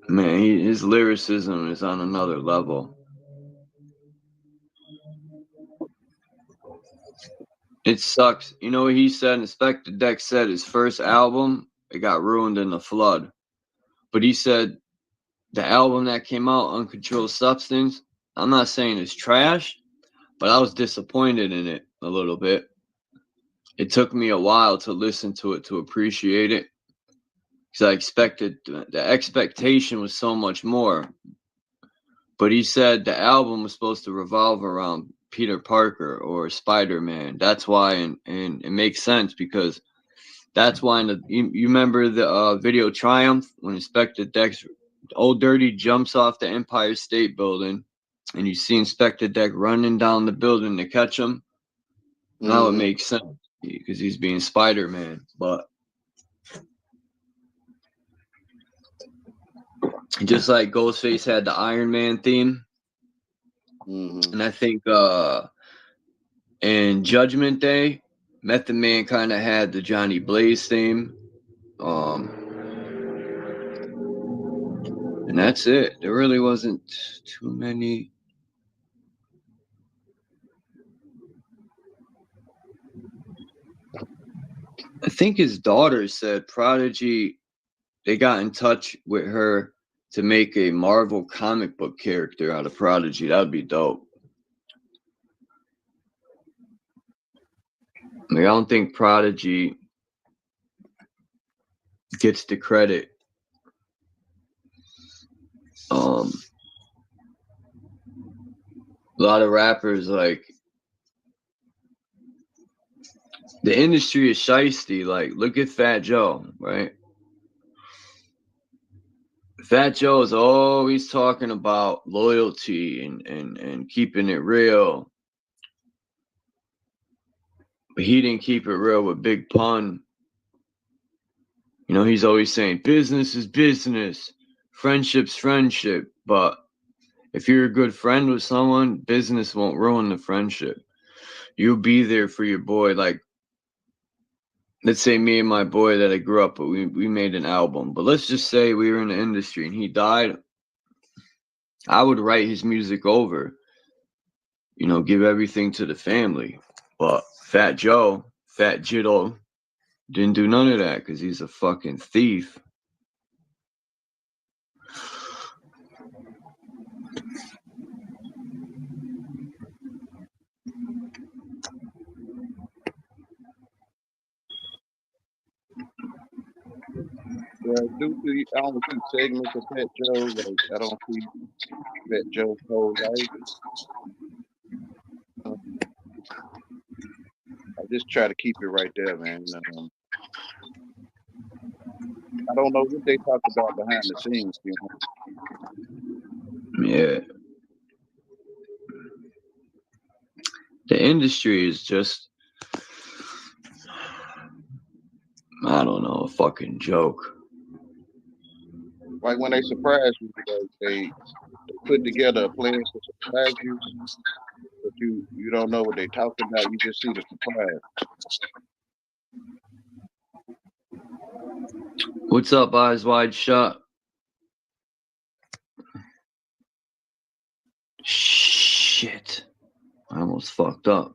man, his lyricism is on another level. It sucks. You know what he said? Inspector Deck said his first album, it got ruined in the flood. But he said the album that came out, Uncontrolled Substance, I'm not saying it's trash, but I was disappointed in it a little bit. It took me a while to listen to it to appreciate it, because I expected, the expectation was so much more. But he said the album was supposed to revolve around Peter Parker or Spider-Man. That's why, and it makes sense, because that's why you remember the video Triumph, when Inspector Deck's Old Dirty jumps off the Empire State Building and you see Inspector Deck running down the building to catch him. Now it makes sense, because he's being Spider-Man. But just like Ghostface had the Iron Man theme, and I think in Judgment Day, Method Man kind of had the Johnny Blaze theme. And that's it. There really wasn't too many. I think his daughter said Prodigy, they got in touch with her to make a Marvel comic book character out of Prodigy. That would be dope. Like, I don't think Prodigy gets the credit. A lot of rappers, like, the industry is shiesty. Like, look at Fat Joe, right? Fat Joe is always talking about loyalty and keeping it real. But he didn't keep it real with Big Pun. You know, he's always saying business is business, friendship's friendship. But if you're a good friend with someone, business won't ruin the friendship. You'll be there for your boy. Like, let's say me and my boy that I grew up with, we made an album. But let's just say we were in the industry and he died. I would write his music over, you know, give everything to the family. But Fat Joe, Fat Jitto, didn't do none of that because he's a fucking thief. Yeah, I don't see segments of Fat Joe. Like, I don't see Fat Joe's whole life. I just try to keep it right there, man. I don't know what they talk about behind the scenes, you know. Yeah. The industry is just, I don't know, a fucking joke. Like when they surprise you, they put together a plan to surprise you, but you don't know what they talking about. You just see the surprise. What's up, Eyes Wide Shut? Shit. I almost fucked up.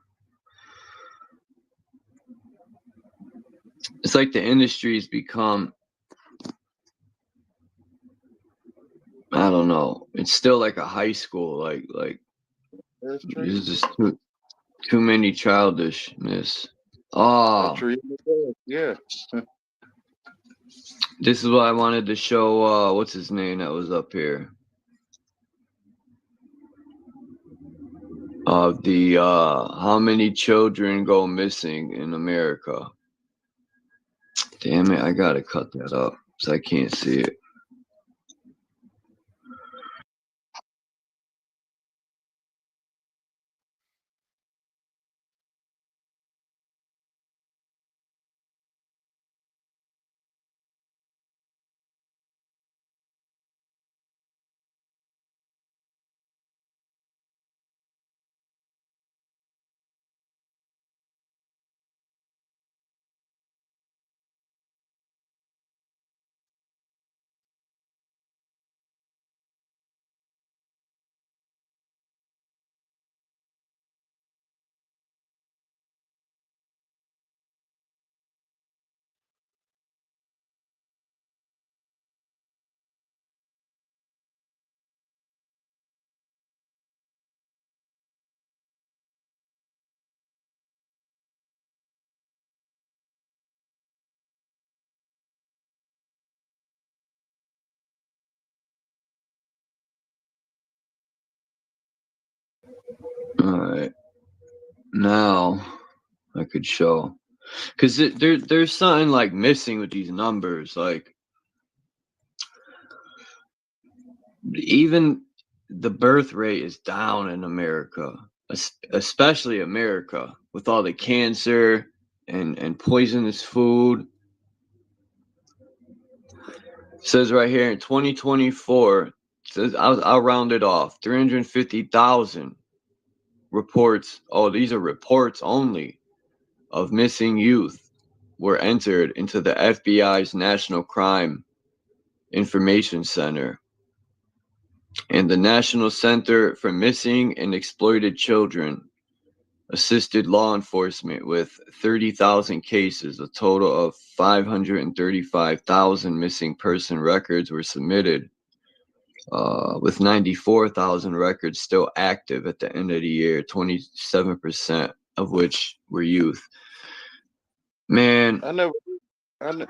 It's like the industry's become, I don't know. It's still like a high school. Like there's just too many childishness. Oh, yeah. This is what I wanted to show. What's his name that was up here? The how many children go missing in America? Damn it! I gotta cut that up because I can't see it. Now I could show, because there's something like missing with these numbers. Like even the birth rate is down in America, especially America, with all the cancer and poisonous food. It says right here in 2024, says I'll round it off, 350,000 reports. Oh, these are reports only of missing youth were entered into the FBI's National Crime Information Center and the National Center for Missing and Exploited Children assisted law enforcement with 30,000 cases. A total of 535,000 missing person records were submitted, with 94,000 records still active at the end of the year, 27% of which were youth. Man, I never heard of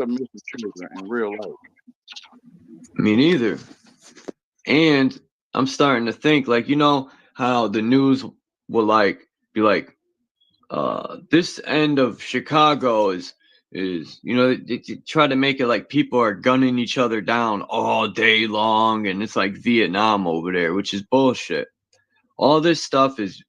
missing children in real life. me neither. And I'm starting to think, like, you know how the news will like be like, this end of Chicago is you know, they try to make it like people are gunning each other down all day long, and it's like Vietnam over there, which is bullshit. All this stuff is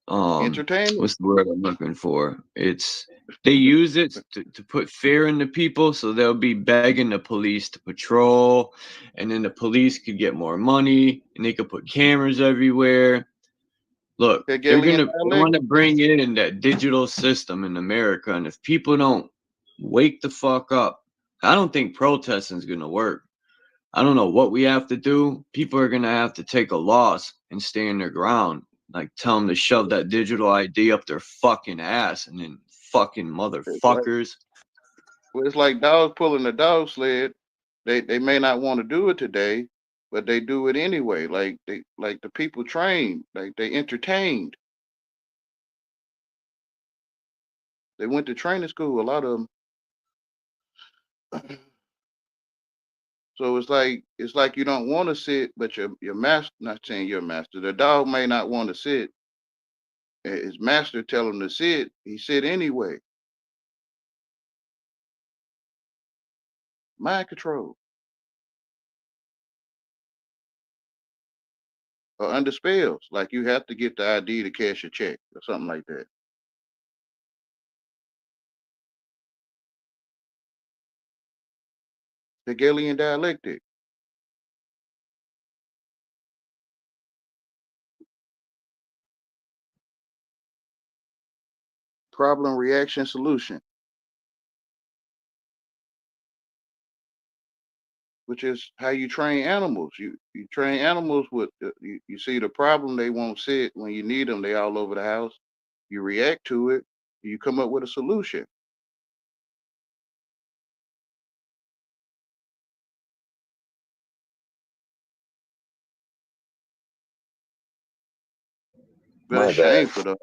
Entertainment. what's the word I'm looking for? It's they use it to put fear into people, so they'll be begging the police to patrol, and then the police could get more money, and they could put cameras everywhere. Look, they want to bring in that digital system in America, and if people don't wake the fuck up, I don't think protesting is gonna work. I don't know what we have to do. People are gonna have to take a loss and stand their ground. Like tell them to shove that digital ID up their fucking ass, and then fucking motherfuckers. Well, it's like dogs pulling a dog sled. They may not want to do it today, but they do it anyway. Like the people trained, like they entertained. They went to training school, a lot of them. So it's like you don't want to sit, but your master, not saying your master, the dog may not want to sit. His master tell him to sit, he sit anyway. Mind control. Or under spells, like you have to get the ID to cash a check or something like that. Hegelian dialectic. Problem, reaction, solution. Which is how you train animals. You train animals with, you see the problem, they won't sit. When you need them, they all over the house. You react to it, you come up with a solution. But it's shameful though.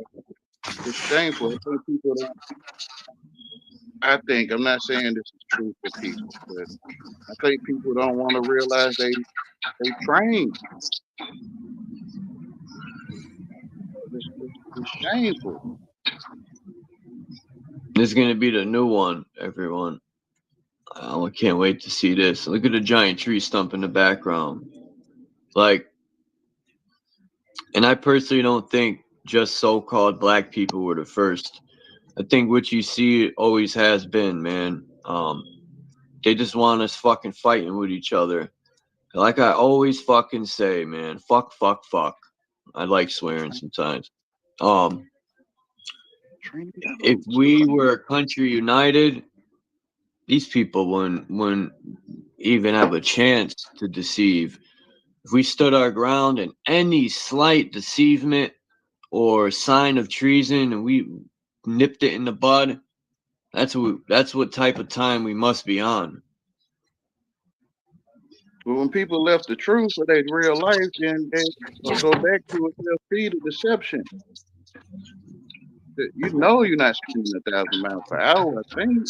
It's shameful. I think I'm not saying this is true for people, but I think people don't want to realize they train. It's shameful. This is gonna be the new one, everyone. I can't wait to see this. Look at the giant tree stump in the background. Like, and I personally don't think just so-called black people were the first. I think what you see always has been, man. They just want us fucking fighting with each other. Like I always fucking say, man, fuck. I like swearing sometimes. If we were a country united, these people wouldn't even have a chance to deceive. If we stood our ground and any slight deceivement or sign of treason and we nipped it in the bud, that's what type of time we must be on. But when people left the truth for their real life, then they go back to it. They'll feed the deception. You know you're not speeding 1,000 miles per hour, I think.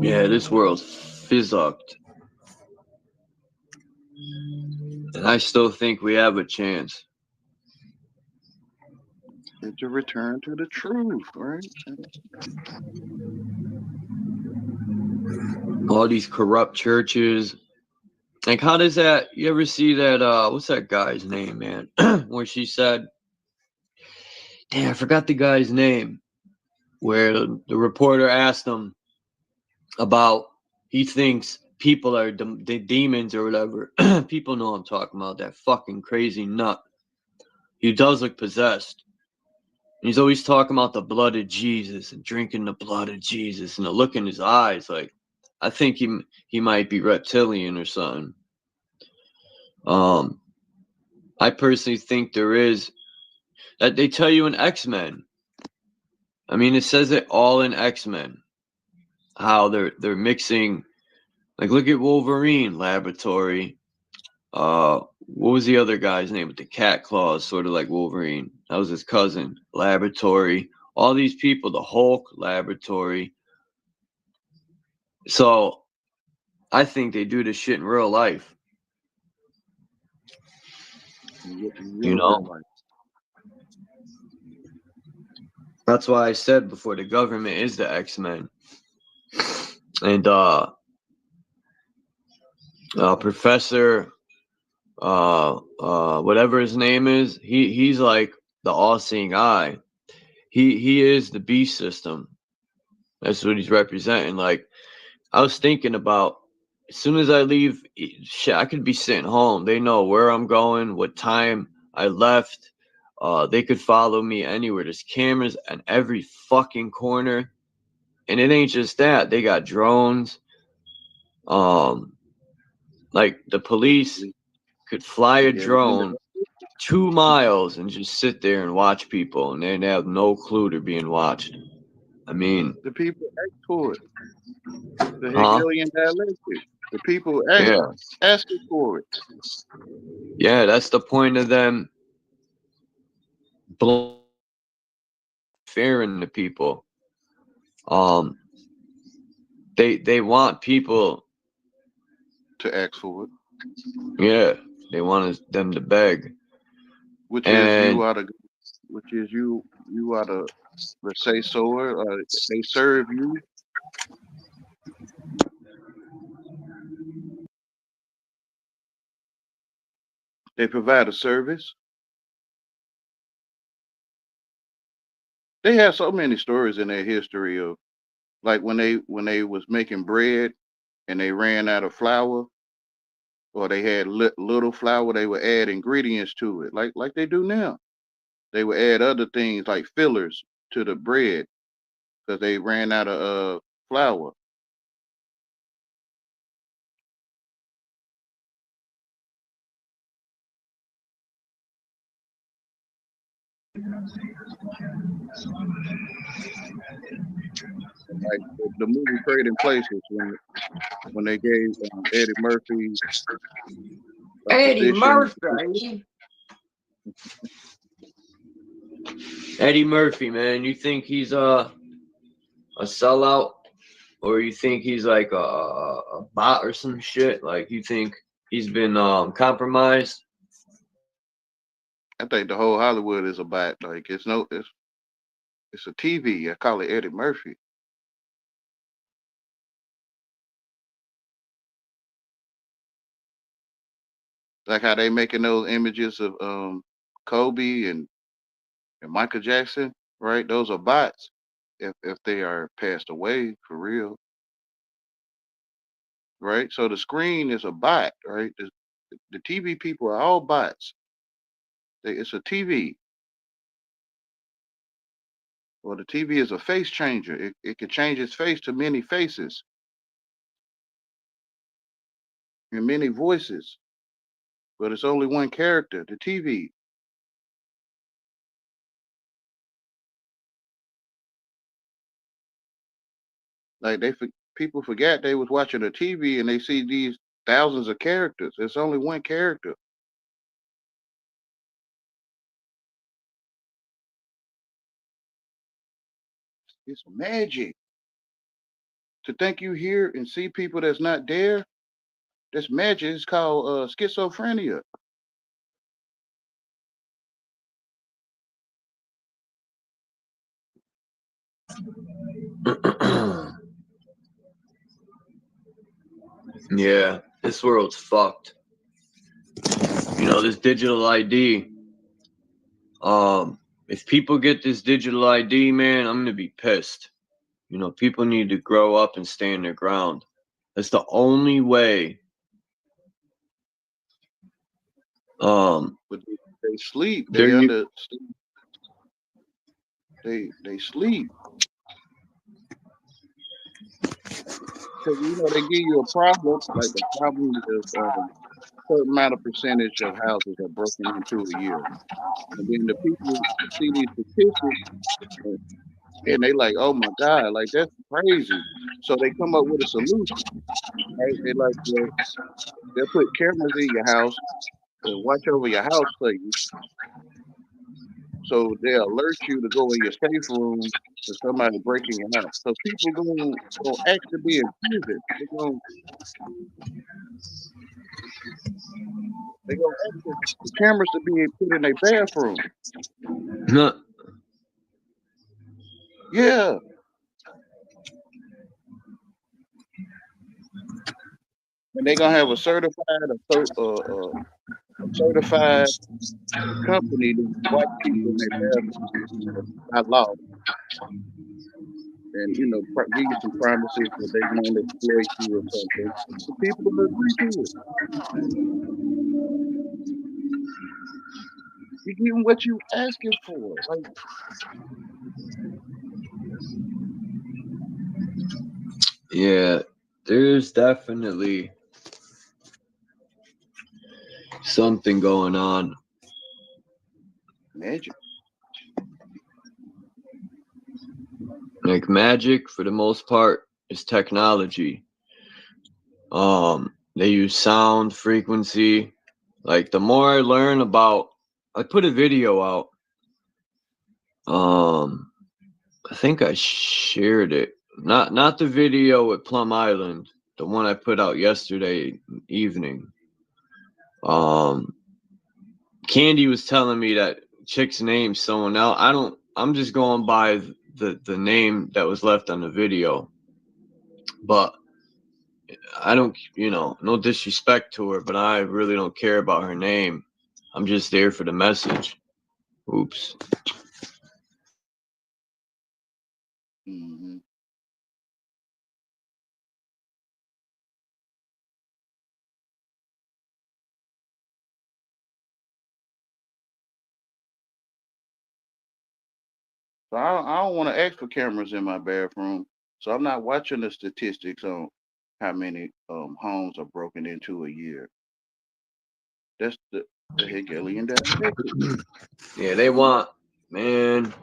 Yeah, this world's fizzucked. And I still think we have a chance. And to return to the truth, right? All these corrupt churches. Like, how does that, you ever see that, what's that guy's name, man? Where she said, damn, I forgot the guy's name, where the reporter asked him about, he thinks people are the demons or whatever. People know I'm talking about, that fucking crazy nut. He does look possessed. He's always talking about the blood of Jesus and drinking the blood of Jesus, and the look in his eyes, like, I think he might be reptilian or something. I personally think there is, that they tell you in X-Men. I mean, it says it all in X-Men. How they're mixing, like, look at Wolverine laboratory. What was the other guy's name with the cat claws, sort of like Wolverine? That was his cousin. Laboratory. All these people, the Hulk, laboratory. So I think they do this shit in real life. You know? That's why I said before, the government is the X-Men. And Professor whatever his name is, he's like the all-seeing eye. He is the beast system. That's what he's representing. Like, I was thinking about, as soon as I leave, shit, I could be sitting home. They know where I'm going, what time I left. They could follow me anywhere. There's cameras in every fucking corner. And it ain't just that. They got drones. Like, the police could fly a drone 2 miles and just sit there and watch people, and they have no clue they're being watched. I mean, The people ask for it. The Hegelian dialectic. The people asking for it. Yeah, that's the point of them fearing the people. They want people to ask for it. Yeah, they want them to beg. Which is you are the say so. They serve you. They provide a service. They have so many stories in their history of, like, when they was making bread and they ran out of flour, or they had little flour, they would add ingredients to it, like they do now. They would add other things like fillers to the bread because they ran out of flour. Like the movie Trading Places, when they gave Eddie Murphy Eddie Murphy. Eddie Murphy, man, you think he's a sellout, or you think he's like a bot or some shit? Like, you think he's been compromised? I think the whole Hollywood is a bot. Like, it's a TV. I call it Eddie Murphy. Like how they making those images of Kobe and Michael Jackson, right? Those are bots if they are passed away for real. Right? So the screen is a bot, right? The TV people are all bots. It's a TV. Well, the TV is a face changer. It can change its face to many faces and many voices, but it's only one character, the TV. Like people forget they was watching a TV and they see these thousands of characters. It's only one character. It's magic. To think you hear and see people that's not there, that's magic. It's called schizophrenia. Yeah, this world's fucked. You know, this digital ID. If people get this digital ID, man, I'm gonna be pissed. You know, people need to grow up and stand their ground. That's the only way. But they sleep. There you. They sleep. Because you know they give you a problem. Like the problem is a certain amount of percentage of houses are broken into a year, and then the people see these statistics and they like, oh my god, like that's crazy. So they come up with a solution. Right? They like they'll put cameras in your house and watch over your house for you. So they alert you to go in your safe room if somebody breaking your house. So people gonna actually be intrusive. They gonna ask the cameras to be put in their bathroom. Yeah. And they're gonna have a certified company to watch people in their bathroom by law. And you know, give you some promises that they won't exploit you or something. So people will agree to it. You give them what you asking for. Like, Yeah, there's definitely something going on. Magic. Like magic, for the most part, is technology. They use sound, frequency. Like the more I learn about, I put a video out. I think I shared it. Not the video at Plum Island, the one I put out yesterday evening. Candy was telling me that chick's name's someone else. I'm just going by the name that was left on the video. But I don't, you know, no disrespect to her, but I really don't care about her name. I'm just there for the message. Oops. Mm-hmm. So I don't want to ask for cameras in my bathroom. So I'm not watching the statistics on how many homes are broken into a year. That's the Hegelian dialectic. Yeah, they want, man.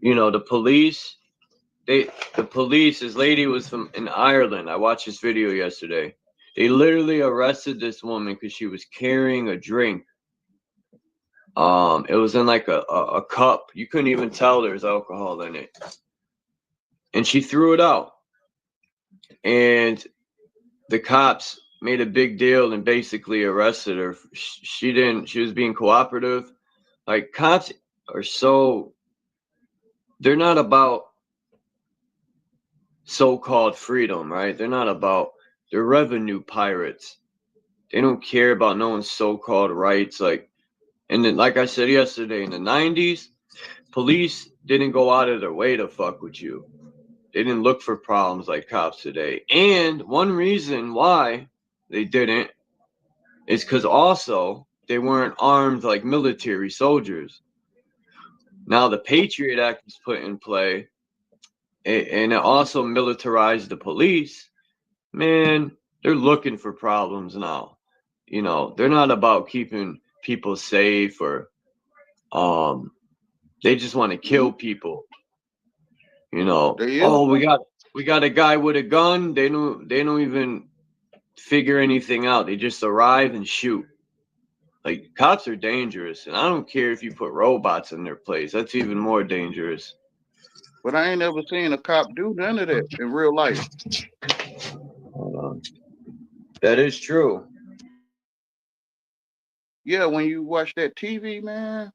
You know, the police. The police. This lady was from in Ireland. I watched this video yesterday. They literally arrested this woman because she was carrying a drink. It was in like a cup. You couldn't even tell there was alcohol in it. And she threw it out. And the cops made a big deal and basically arrested her. She was being cooperative. Like cops are they're not about so-called freedom, right? They're revenue pirates. They don't care about no one's so-called rights. Like, and then, like I said yesterday, in the 90s, police didn't go out of their way to fuck with you. They didn't look for problems like cops today. And one reason why they didn't is because also they weren't armed like military soldiers. Now the Patriot Act was put in play, and it also militarized the police. Man, they're looking for problems now. You know, they're not about keeping people safe or they just want to kill people. You know, oh, we got a guy with a gun. They don't even figure anything out. They just arrive and shoot. Like cops are dangerous, and I don't care if you put robots in their place. That's even more dangerous. But I ain't ever seen a cop do none of that in real life. That is true. Yeah, when you watch that TV, man,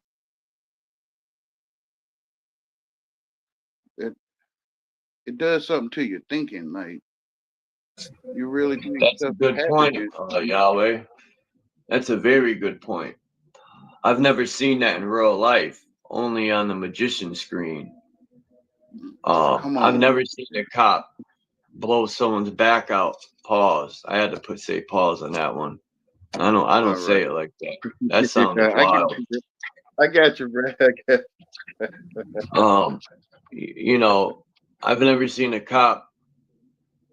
it does something to your thinking. Like you really think That's a stuff is good point, happening. Yahweh. That's a very good point. I've never seen that in real life, only on the magician screen. Come I've on. never seen a cop blow someone's back out. Pause. I had to say pause on that one. I don't say it like that. That sounds wild. I got you, bro. You know, I've never seen a cop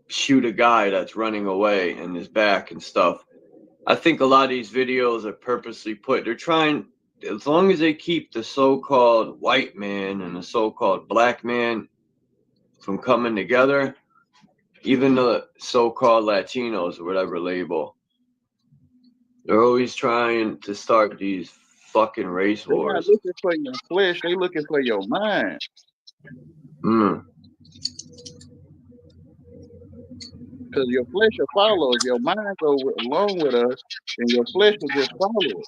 shoot a guy that's running away in his back and stuff. I think a lot of these videos are purposely put. They're trying, as long as they keep the so-called white man and the so-called black man from coming together, even the so-called Latinos or whatever label, they're always trying to start these fucking race They're not wars. looking for your flesh. They looking for your mind. Because your flesh will follow. If your mind go along with us, then your flesh will just follow it.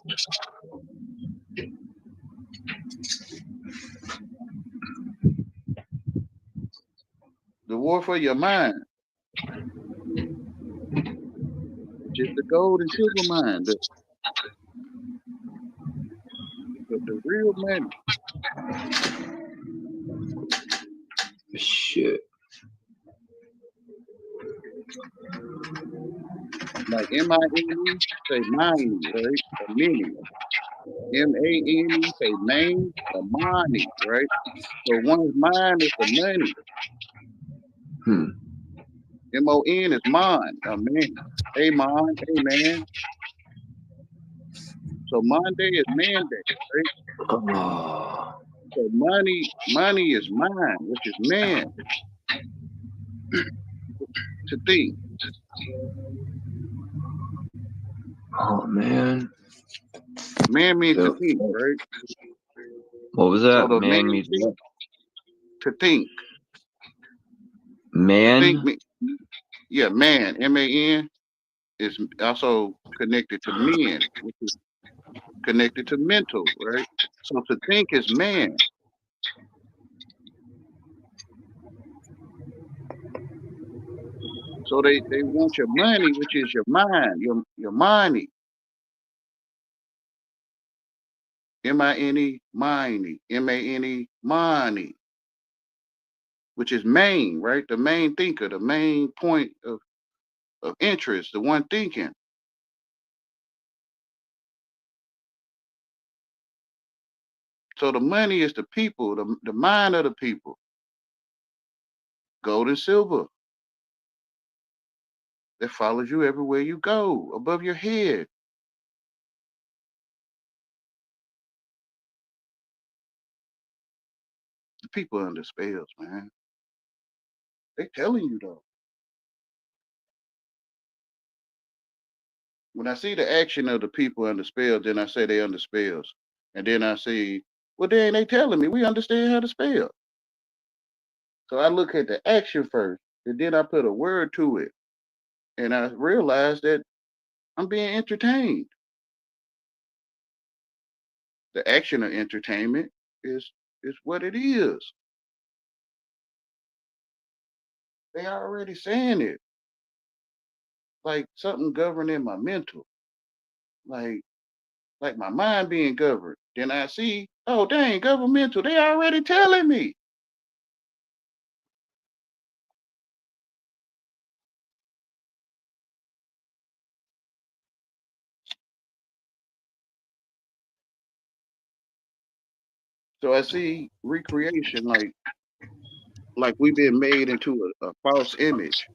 The war for your mind. Just the gold and silver mind. The real money. Shit. Like M-I-N-E, say money, right? A mini. M-A-N-E, say main, a money, right? So one's mind is the money. M-O-N is mine, a man. Hey, man, hey, man. So Monday is man day, right? So money is mine, which is man. To think. Oh, man. Man means to think, right? What was that? So the Man means what? To think. Man? To think, yeah, man, M-A-N, is also connected to men, which is connected to mental, right? So to think is man. So they want your money, which is your mind, your money. M-I-N-E, money, M-A-N-E, money, which is main, right? The main thinker, the main point of interest, the one thinking. So the money is the people, the mind of the people. Gold and silver. That follows you everywhere you go, above your head. The people under spells, man. They telling you though. When I see the action of the people under spells, then I say they under spells. And then I say, well, then they telling me we understand how to spell. So I look at the action first, and then I put a word to it. And I realize that I'm being entertained. The action of entertainment is what it is. They already saying it. Like something governing my mental. Like my mind being governed. Then I see, oh dang, governmental. They already telling me. So I see recreation like we've been made into a false image.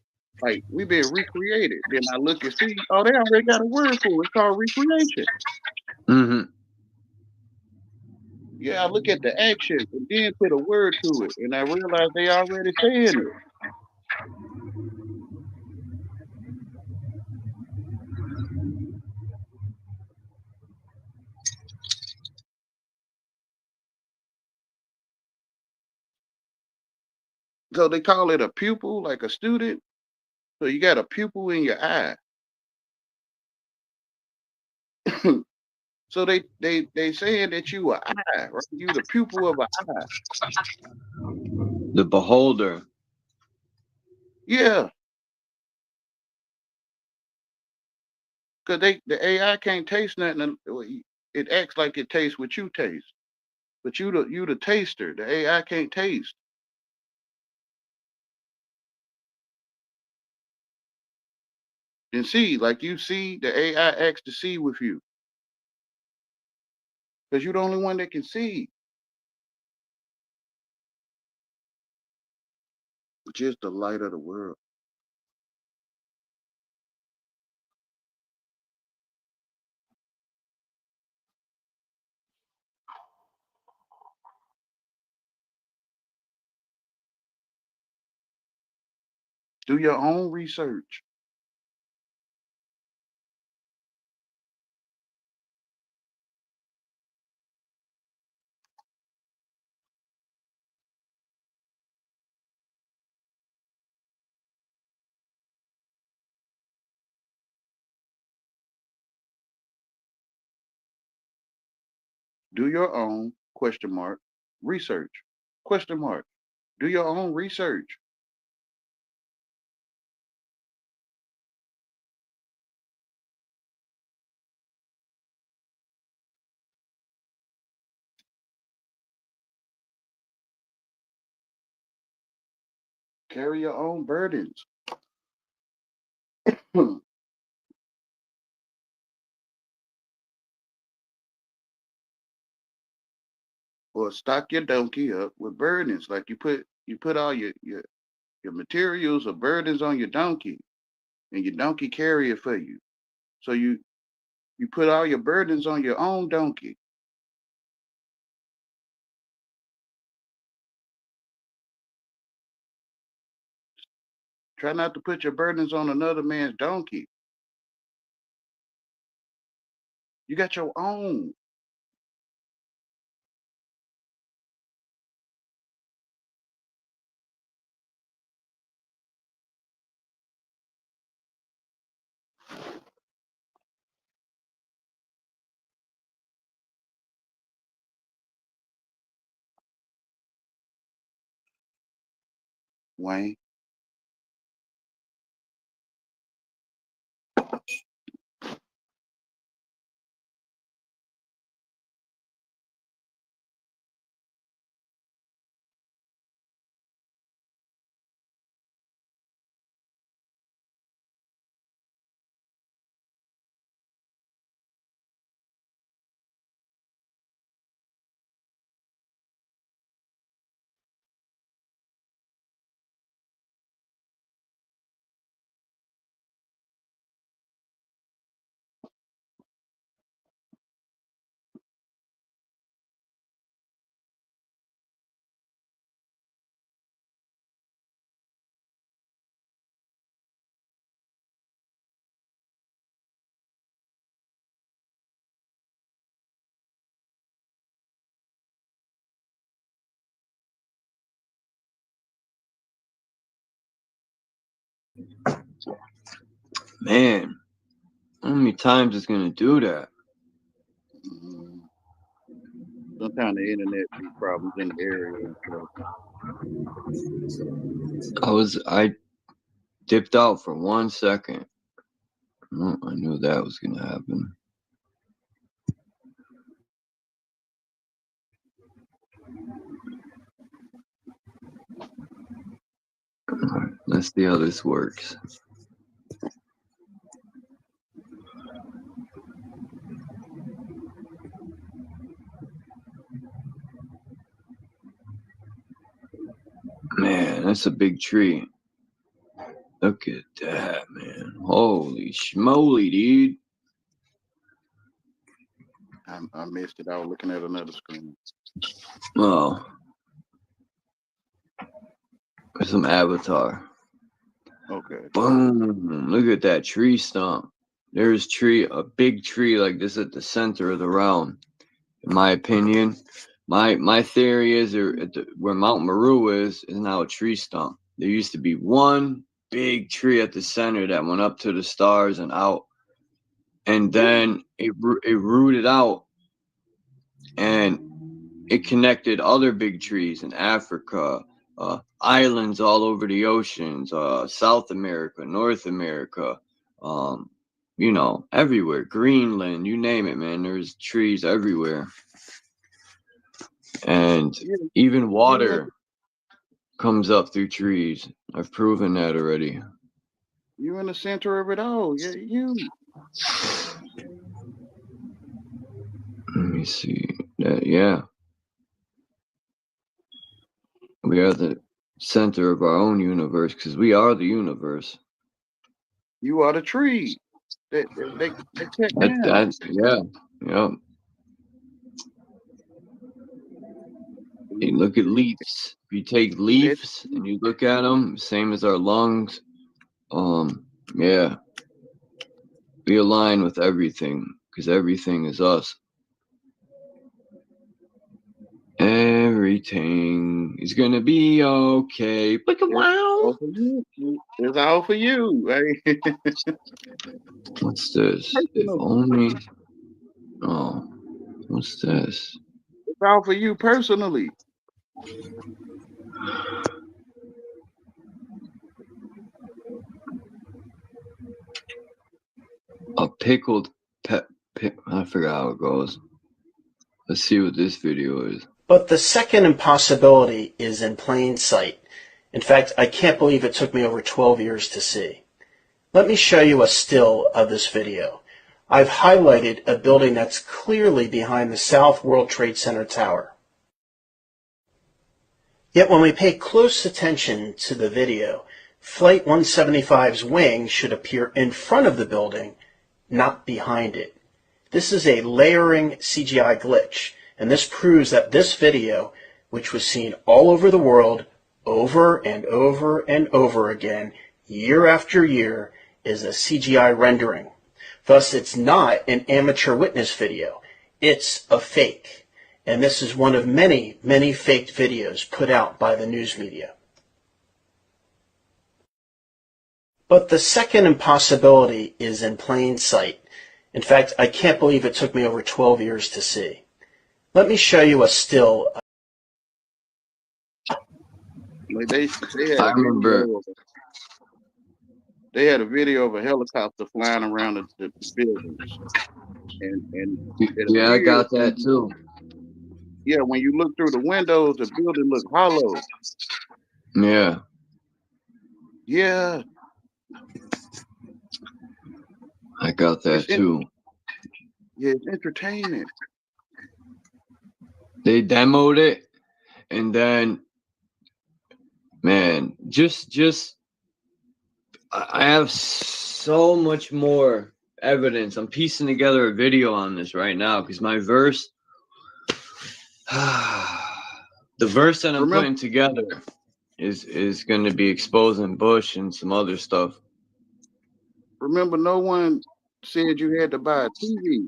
Like we've been recreated. Then I look and see, oh, they already got a word for it. It's called recreation. Yeah, I look at the action and then put a word to it. And I realize they already saying it. So they call it a pupil, like a student. So you got a pupil in your eye. So they saying that you an eye, right? You the pupil of an eye. The beholder. Yeah, because the AI can't taste nothing. It acts like it tastes what you taste, but you the taster. The AI can't taste. And see, like you see, the AI acts to see with you, because you're the only one that can see, which is the light of the world. Do your own research. Do your own question mark research question mark. Do your own research. Carry your own burdens. Or stock your donkey up with burdens. Like you put all your materials or burdens on your donkey, and your donkey carry it for you. So you put all your burdens on your own donkey. Try not to put your burdens on another man's donkey. You got your own. Wayne. Man, how many times is gonna do that? Sometimes the internet be problems in the area and stuff. I dipped out for 1 second. Oh, I knew that was gonna happen. Alright, let's see how this works. Man, that's a big tree. Look at that, man. Holy schmoly, dude. I missed it. I was looking at another screen. Oh. There's some avatar. Okay. Boom. Look at that tree stump. There's a big tree like this at the center of the realm. In my opinion, my theory is where Mount Meru is now a tree stump. There used to be one big tree at the center that went up to the stars and out. And then it rooted out and it connected other big trees in Africa islands all over the oceans, South America, North America, you know, everywhere, Greenland, you name it, man. There's trees everywhere. And even water comes up through trees. I've proven that already. You in the center of it all. Yeah, you. Let me see. Yeah. We are the center of our own universe because we are the universe. You are the tree. They check down. Yeah. You look at leaves. If you take leaves and you look at them, same as our lungs. Yeah. We align with everything because everything is us. Everything is gonna be okay. Wow. It's all for you, right? What's this? If only. Oh, what's this? It's all for you personally. A pickled I forgot how it goes. Let's see what this video is. But the second impossibility is in plain sight. In fact, I can't believe it took me over 12 years to see. Let me show you a still of this video. I've highlighted a building that's clearly behind the South World Trade Center tower. Yet when we pay close attention to the video, Flight 175's wing should appear in front of the building, not behind it. This is a layering CGI glitch, and this proves that this video, which was seen all over the world, over and over and over again, year after year, is a CGI rendering. Thus, it's not an amateur witness video. It's a fake. And this is one of many, many faked videos put out by the news media. But the second impossibility is in plain sight. In fact, I can't believe it took me over 12 years to see. Let me show you a still. Like they had I remember. They had a video of a helicopter flying around the buildings, and yeah, I got that too. Yeah, when you look through the windows, the building looked hollow. Yeah. Yeah. I got that too. Yeah, it's entertaining. They demoed it, and then, man, I have so much more evidence. I'm piecing together a video on this right now because my verse, the verse that I'm putting together is going to be exposing Bush and some other stuff. Remember, no one said you had to buy a TV.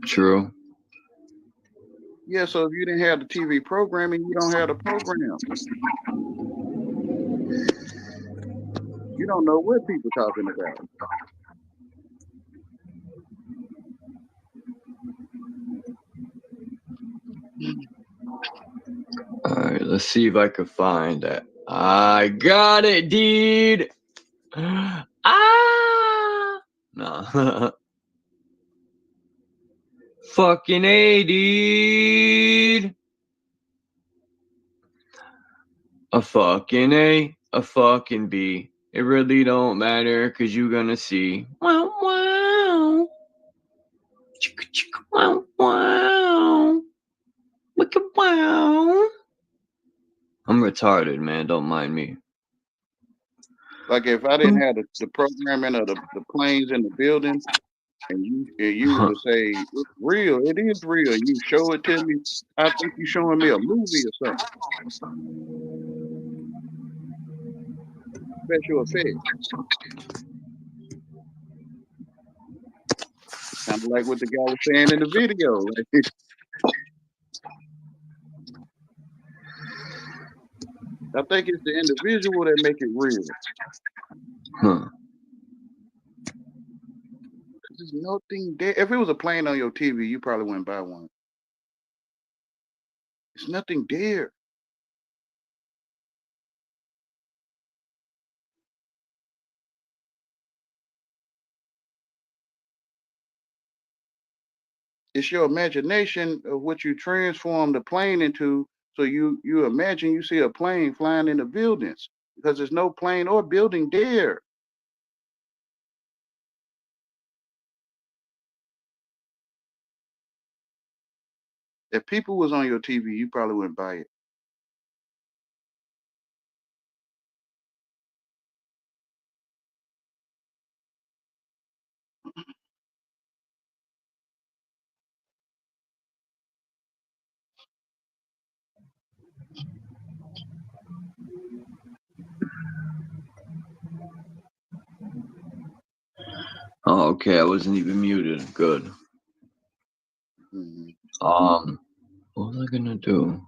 True. Yeah, so if you didn't have the TV programming, you don't have the program. You don't know what people talking about. All right, let's see if I can find that. I got it, dude. No. Fucking A, dude. A fucking A, a fucking B. It really don't matter because you're gonna see. Wow, wow. Chicka, chicka, wow, wow. Wicka, wow. I'm retarded, man. Don't mind me. Like if I didn't have the programming of the planes in the building, and you would say it's real, it is real. You show it to me. I think you're showing me a movie or something. Special effects. Kind of like what the guy was saying in the video. I think it's the individual that make it real. There's nothing there. If it was a plane on your TV, you probably wouldn't buy one. There's nothing there. It's your imagination of what you transform the plane into. So you imagine you see a plane flying in the buildings because there's no plane or building there. If people was on your TV, you probably wouldn't buy it. Oh, okay. I wasn't even muted. Good. What was I gonna do?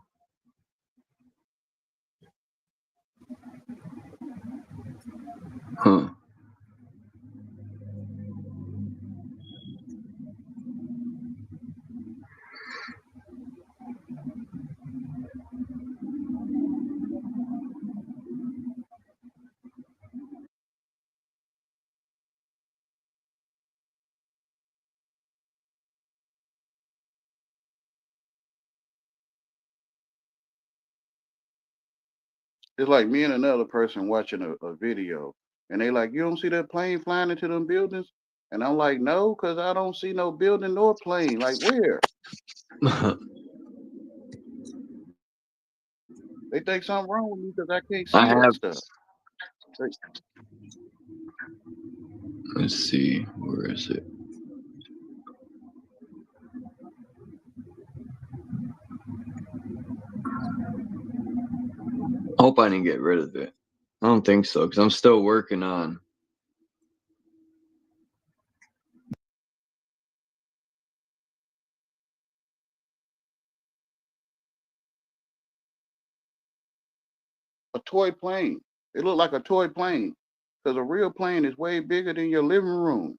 Huh. It's like me and another person watching a video, and they like, you don't see that plane flying into them buildings? And I'm like, no, because I don't see no building nor plane. Like, where? They think something wrong with me because I can't I see that have. stuff. Let's see. Where is it? Hope I didn't get rid of it. I don't think so, because I'm still working on. A toy plane. It looked like a toy plane because a real plane is way bigger than your living room.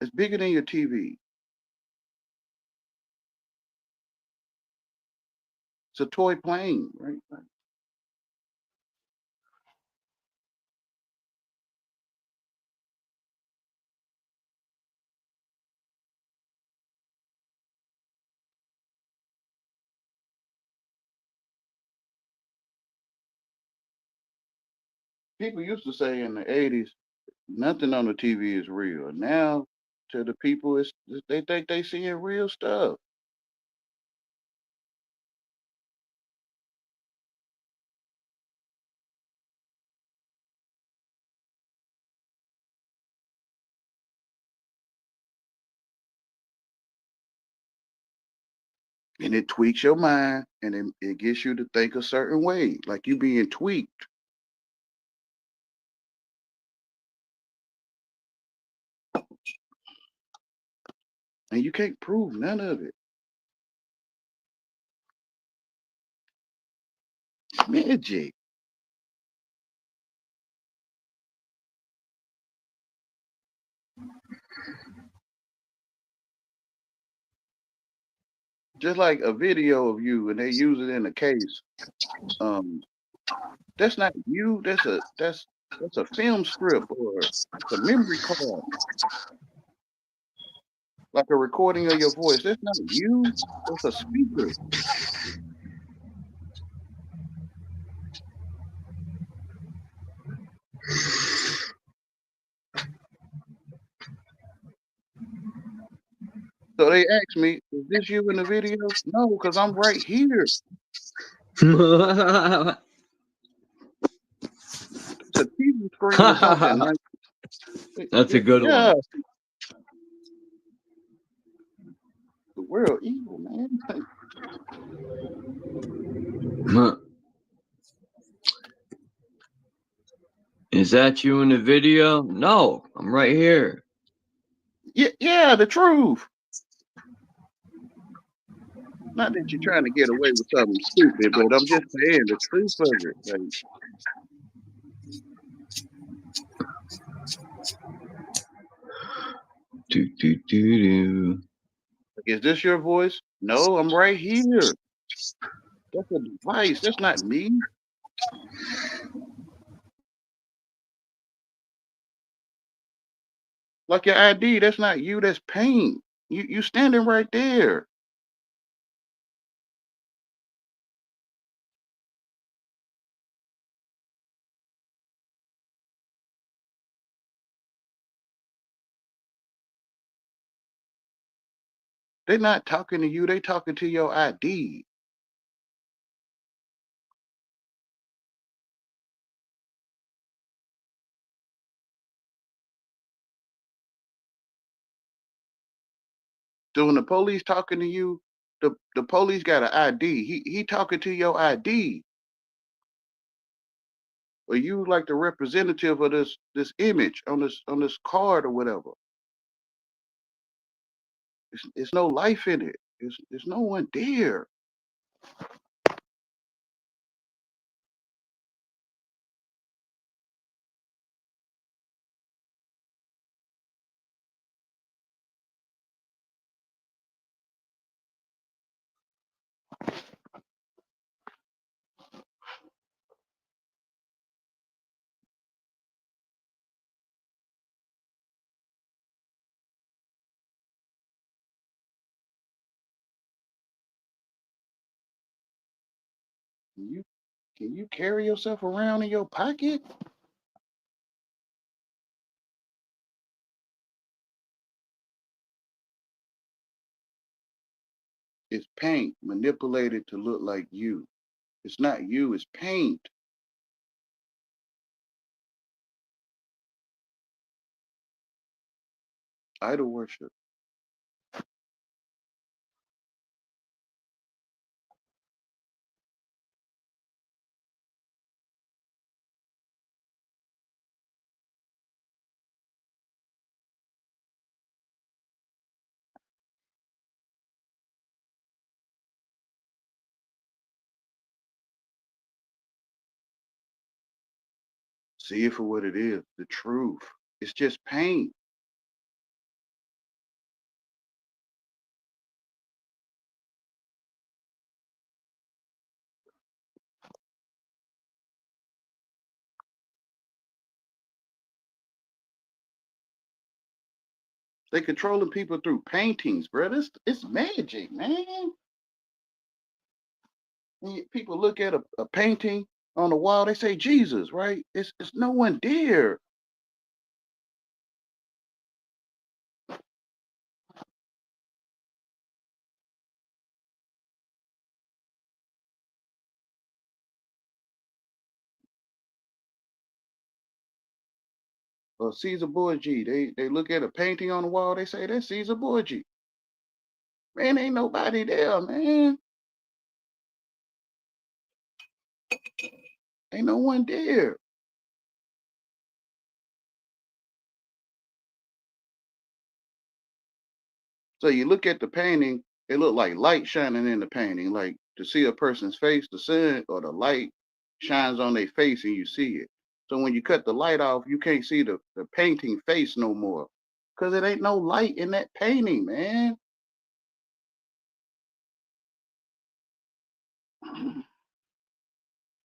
It's bigger than your TV. It's a toy plane, right? People used to say in the 80s, nothing on the TV is real. Now, to the people, they think they seeing real stuff. And it tweaks your mind, and it gets you to think a certain way, like you being tweaked. And you can't prove none of it. Magic. Just like a video of you, and they use it in a case. That's not you. That's a film strip or a memory card, like a recording of your voice. That's not you. That's a speaker. So they asked me, "Is this you in the video?" No, because I'm right here. It's a TV screen or something. Like, That's a good yeah, one. the world evil, man. Huh. Is that you in the video? No, I'm right here. Yeah, the truth. Not that you're trying to get away with something stupid, but I'm just saying the truth of it. Like, is this your voice? No, I'm right here. That's a device. That's not me. Like your ID, that's not you, that's paint. You standing right there. They're not talking to you, they talking to your ID. So when the police talking to you, the police got an ID. He talking to your ID. Or you like the representative of this image on this card or whatever. It's no life in it. There's no one there. Can you carry yourself around in your pocket? It's paint manipulated to look like you. It's not you, it's paint. Idol worship. See it for what it is, the truth. It's just paint. They controlling people through paintings, bro. It's magic, man. When people look at a painting on the wall, they say Jesus, right? It's no one there. Or Caesar Borgia. They look at a painting on the wall, they say that's Caesar Borgia. Man, ain't nobody there, man. Ain't no one there. So you look at the painting, it look like light shining in the painting. Like to see a person's face, the sun or the light shines on their face and you see it. So when you cut the light off, you can't see the painting face no more. Cause it ain't no light in that painting, man.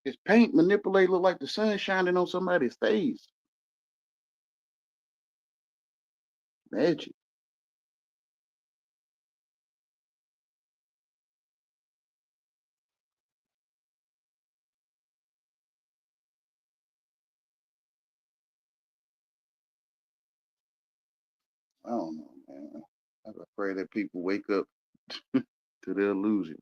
It's paint manipulated, look like the sun shining on somebody's face. Magic. I don't know, man. I pray that people wake up to the illusion.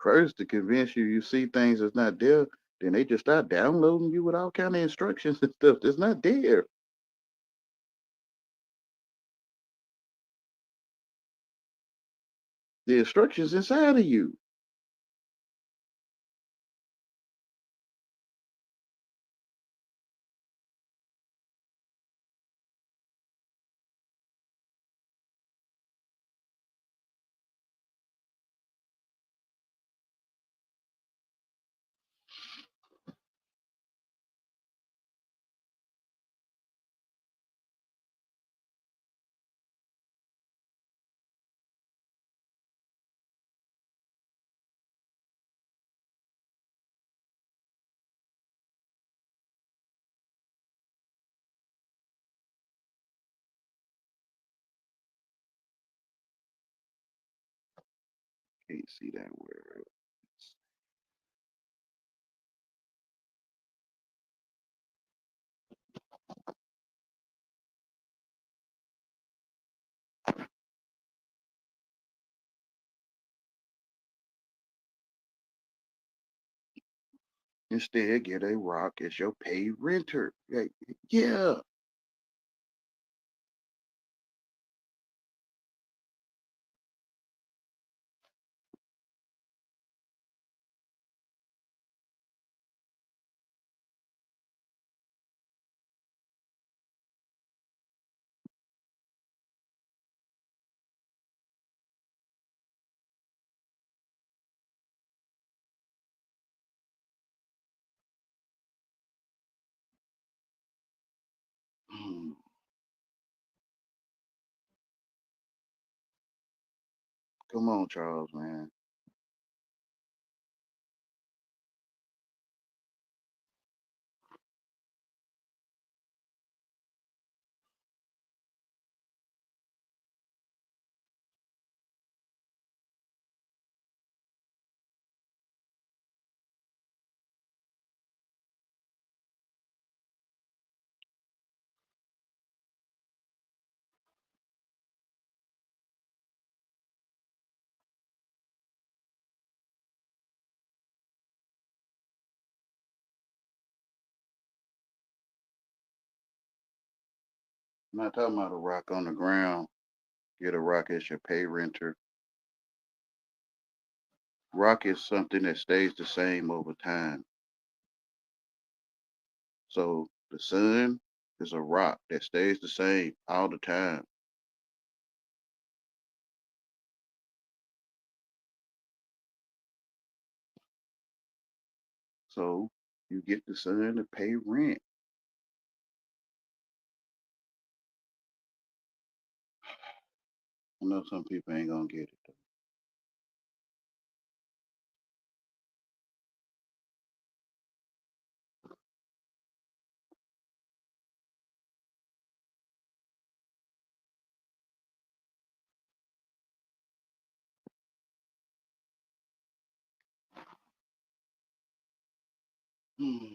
First, to convince you see things that's not there, then they just start downloading you with all kind of instructions and stuff that's not there. The instructions inside of you. Can't see that word. Instead, get a rock as your paid renter. Like, yeah. Hmm. Come on, Charles, man. I'm not talking about a rock on the ground. Get a rock as your pay renter. Rock is something that stays the same over time. So the sun is a rock that stays the same all the time. So you get the sun to pay rent. I know some people ain't gonna get it though. Hmm.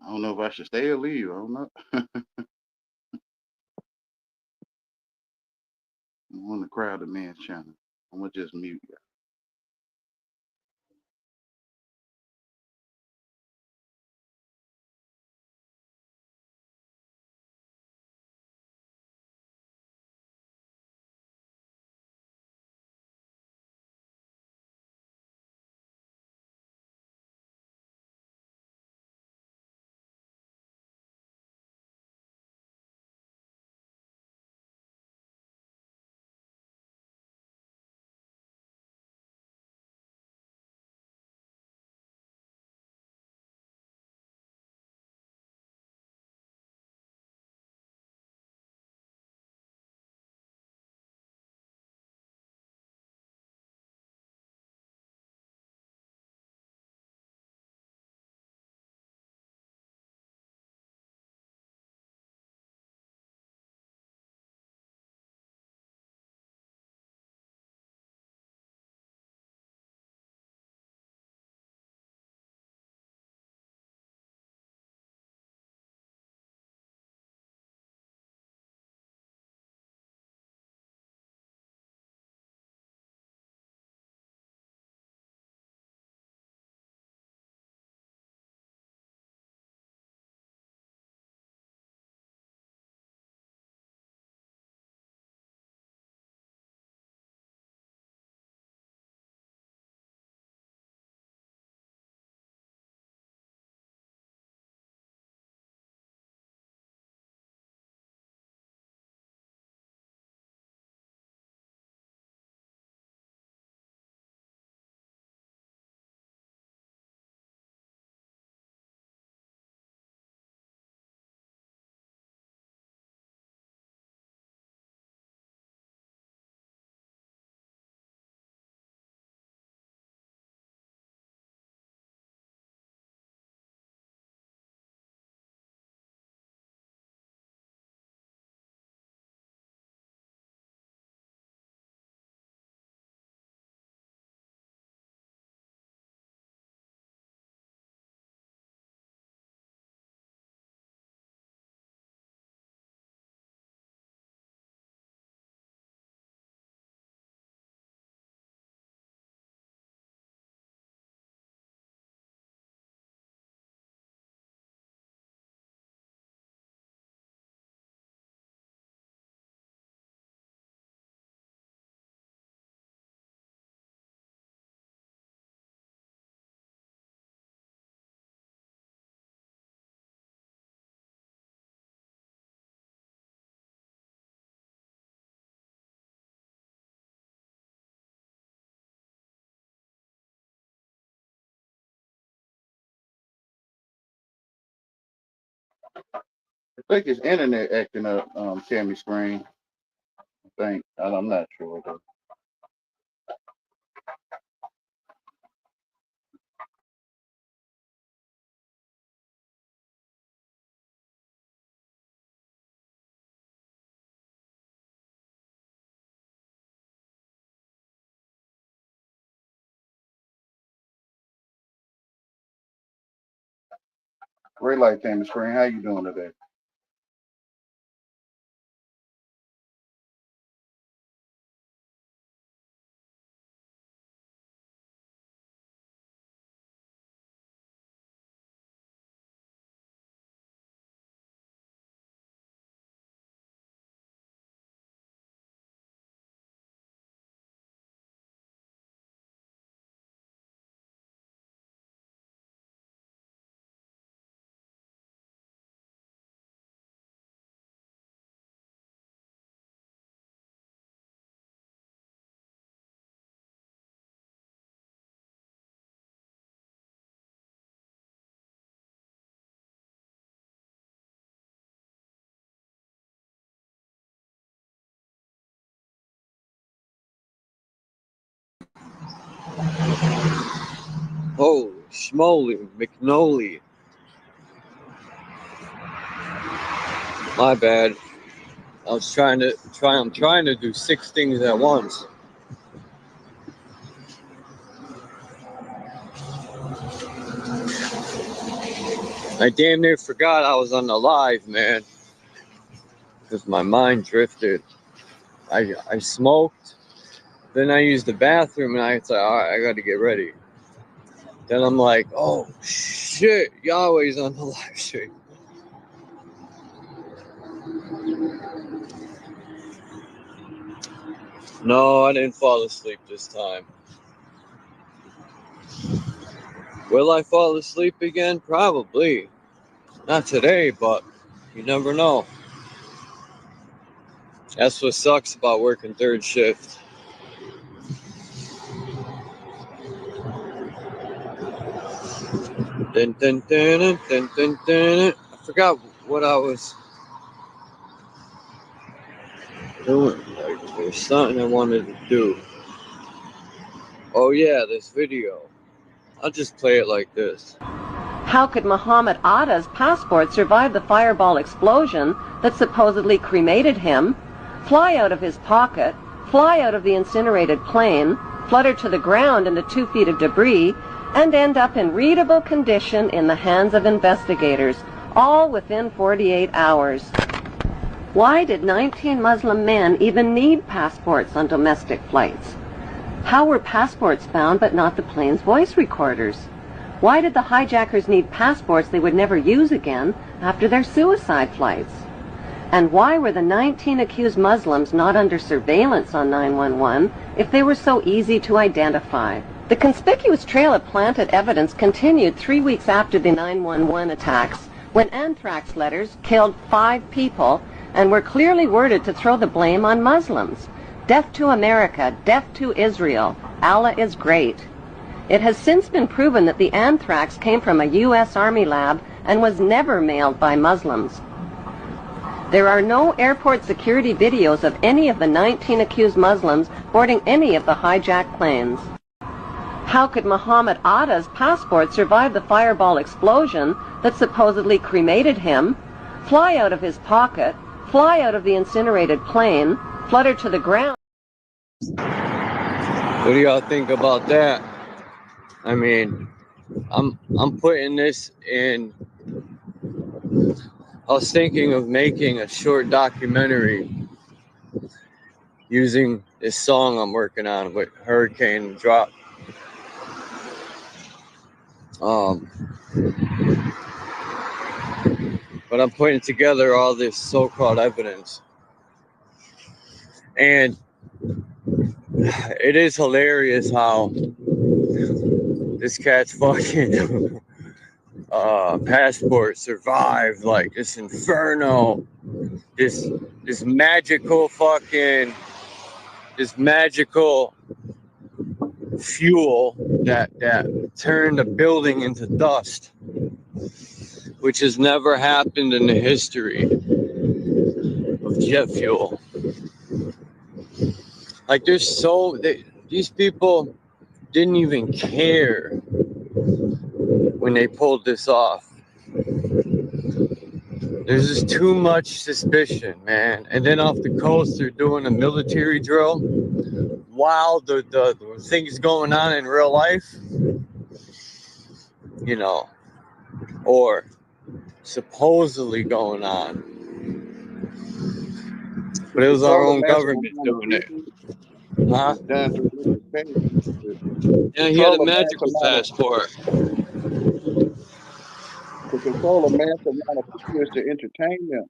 I don't know if I should stay or leave. I don't know. I'm on the crowd the man's channel. I'm gonna just mute you. I think it's internet acting up, Tammy Screen. I think. I'm not sure though. Great light, Tammy Screen. How you doing today? Holy schmoly, McNolly. My bad. I'm trying to do 6 things at once. I damn near forgot I was on the live, man. Because my mind drifted. I smoked. Then I used the bathroom and I said, all right, I got to get ready. Then I'm like, oh, shit, Yahweh's on the live stream. No, I didn't fall asleep this time. Will I fall asleep again? Probably. Not today, but you never know. That's what sucks about working third shift. Dun, dun, dun, dun, dun, dun. I forgot what I was doing. Like, there's something I wanted to do. Oh yeah, this video. I'll just play it like this. How could Muhammad Atta's passport survive the fireball explosion that supposedly cremated him, fly out of his pocket, fly out of the incinerated plane, flutter to the ground into 2 feet of debris, and end up in readable condition in the hands of investigators, all within 48 hours? Why did 19 Muslim men even need passports on domestic flights? How were passports found but not the plane's voice recorders? Why did the hijackers need passports they would never use again after their suicide flights? And why were the 19 accused Muslims not under surveillance on 911 if they were so easy to identify? The conspicuous trail of planted evidence continued 3 weeks after the 911 attacks, when anthrax letters killed 5 people and were clearly worded to throw the blame on Muslims. Death to America, death to Israel, Allah is great. It has since been proven that the anthrax came from a U.S. Army lab and was never mailed by Muslims. There are no airport security videos of any of the 19 accused Muslims boarding any of the hijacked planes. How could Muhammad Atta's passport survive the fireball explosion that supposedly cremated him, fly out of his pocket, fly out of the incinerated plane, flutter to the ground? What do y'all think about that? I mean, I'm putting this in. I was thinking of making a short documentary using this song I'm working on with Hurricane Drop. But I'm putting together all this so-called evidence. And it is hilarious how this cat's fucking passport survived like this inferno, this magical fuel that turned a building into dust. which has never happened in the history of jet fuel. Like, these people didn't even care when they pulled this off. There's just too much suspicion, man. And then off the coast, they're doing a military drill while the things going on in real life, you know, or supposedly going on. But it was our own government doing it. Huh? Done through entertainment. Yeah, he had a magical passport. To control a massive amount of people is to entertain them.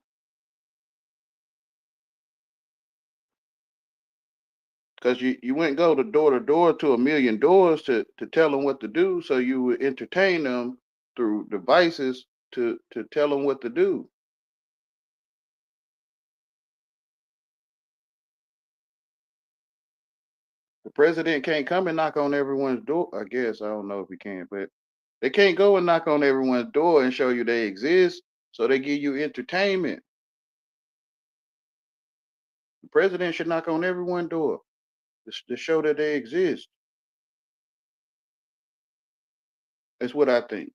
Because you wouldn't go to door to a million doors to tell them what to do, so you would entertain them through devices to tell them what to do. The president can't come and knock on everyone's door. I guess I don't know if he can, but they can't go and knock on everyone's door and show you they exist, so they give you entertainment. The president should knock on everyone's door to show that they exist. That's what I think.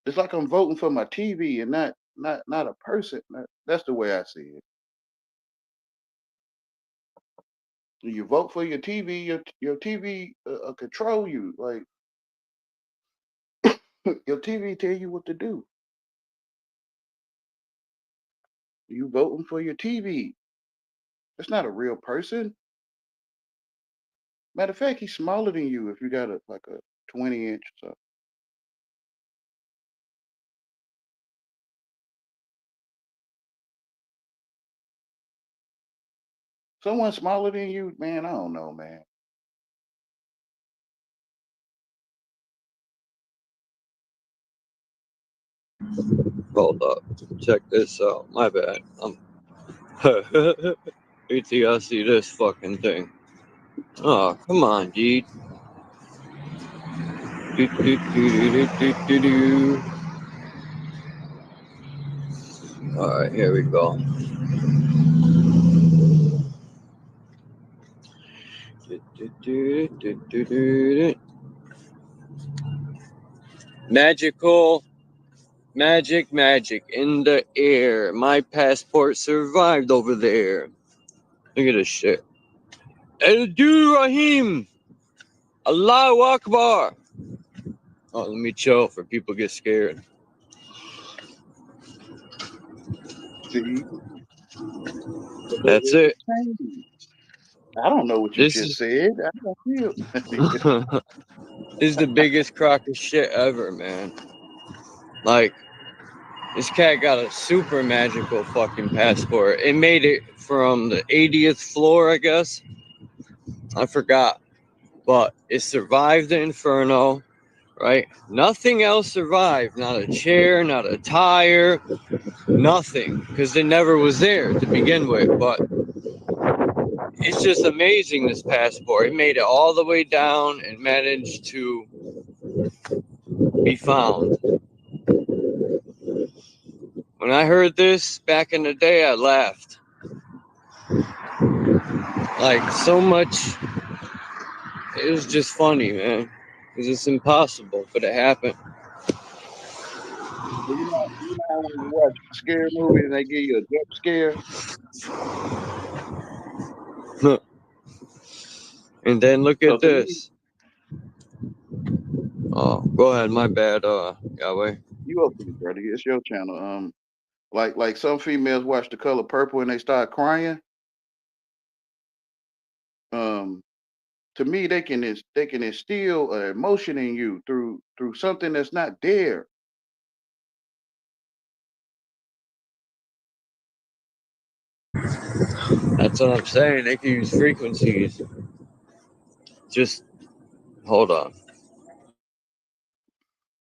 It's like I'm voting for my TV and not a person. That's the way I see it. You vote for your TV, your TV control you. Like your TV tell you what to do. You voting for your TV. That's not a real person. Matter of fact, he's smaller than you if you got like a 20-inch or so. Someone smaller than you, man, I don't know, man. Hold up. Check this out. My bad. Wait till y'all see this fucking thing. Oh, come on, G. Alright, here we go. Magic in the air. My passport survived over there. Look at this shit. Edu Rahim. Allahu Akbar. Oh, let me chill for people get scared. See? That's it. I don't know what you just said. I don't feel. This is the biggest crock of shit ever, man. Like, this cat got a super magical fucking passport. It made it from the 80th floor, I guess. I forgot. But it survived the inferno, right? Nothing else survived. Not a chair, not a tire, nothing. Because it never was there to begin with. But it's just amazing, this passport. It made it all the way down and managed to be found. When I heard this back in the day, I laughed. Like, so much. It was just funny, man. Because it's impossible, but it happened. You know when you watch scary movies and they give you a jump scare? And then look at this. Oh, go ahead. My bad, Yahweh. You okay, brother? It's your channel. Like some females watch The Color Purple and they start crying. To me, they can instill an emotion in you through something that's not there. That's what I'm saying. They can use frequencies. Just hold on.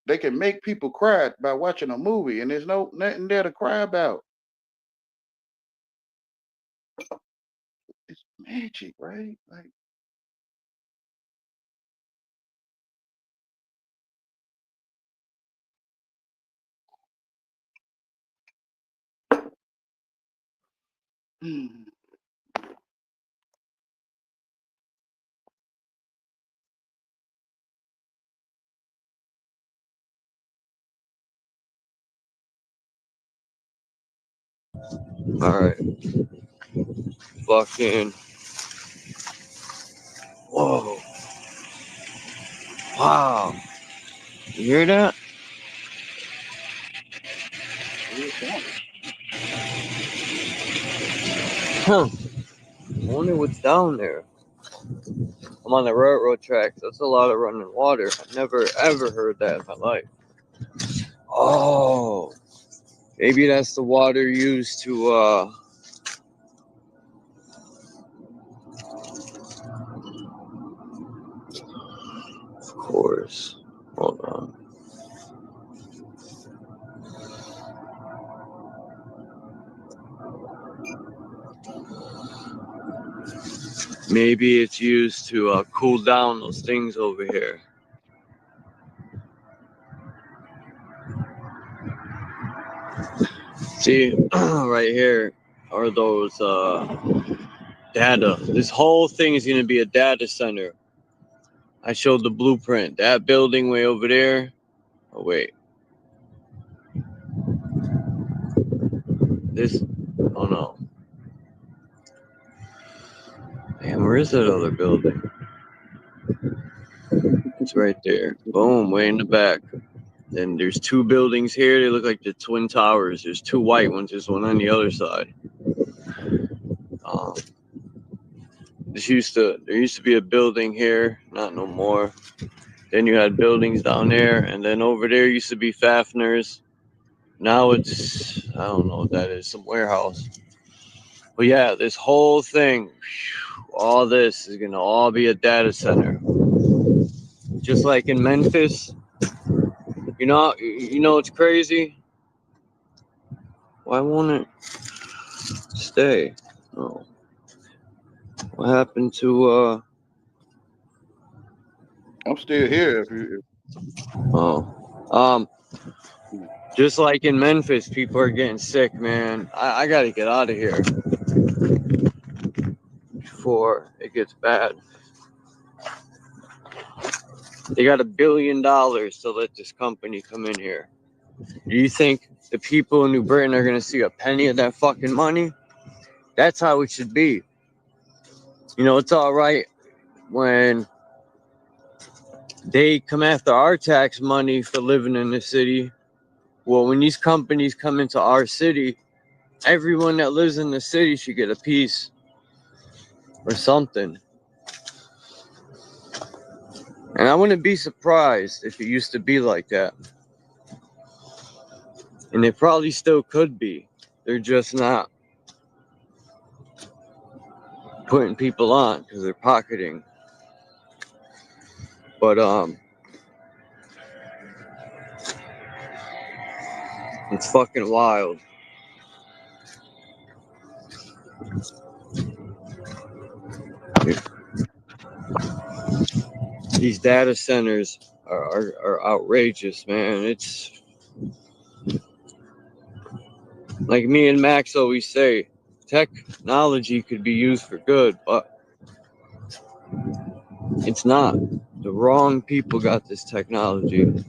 They can make people cry by watching a movie, and there's nothing there to cry about. It's magic, right? Like All right. Fucking. Whoa. Wow. You hear that? Huh. I wonder what's down there. I'm on the railroad tracks. That's a lot of running water. I've never ever heard that in my life. Oh. Maybe that's the water used to of course. Hold on. Maybe it's used to cool down those things over here. See, right here are those data. This whole thing is going to be a data center. I showed the blueprint. That building way over there. Oh, wait. This. Oh, no. Damn, where is that other building? It's right there. Boom, way in the back. Then there's two buildings here. They look like the Twin Towers. There's two white ones. There's one on the other side. There used to be a building here. Not no more. Then you had buildings down there. And then over there used to be Fafner's. Now it's, I don't know what that is. Some warehouse. But yeah, this whole thing, all this is going to all be a data center. Just like in Memphis. You know it's crazy? Why won't it stay? Oh. What happened to I'm still here. If you, just like in Memphis, people are getting sick, man. I gotta get out of here before it gets bad. They got $1 billion to let this company come in here. Do you think the people in New Britain are gonna see a penny of that fucking money? That's how it should be. You know, it's all right when they come after our tax money for living in the city. Well, when these companies come into our city, everyone that lives in the city should get a piece or something. And I wouldn't be surprised if it used to be like that. And it probably still could be. They're just not putting people on because they're pocketing. But it's fucking wild. These data centers are outrageous, man. It's like me and Max always say, technology could be used for good, but it's not. The wrong people got this technology.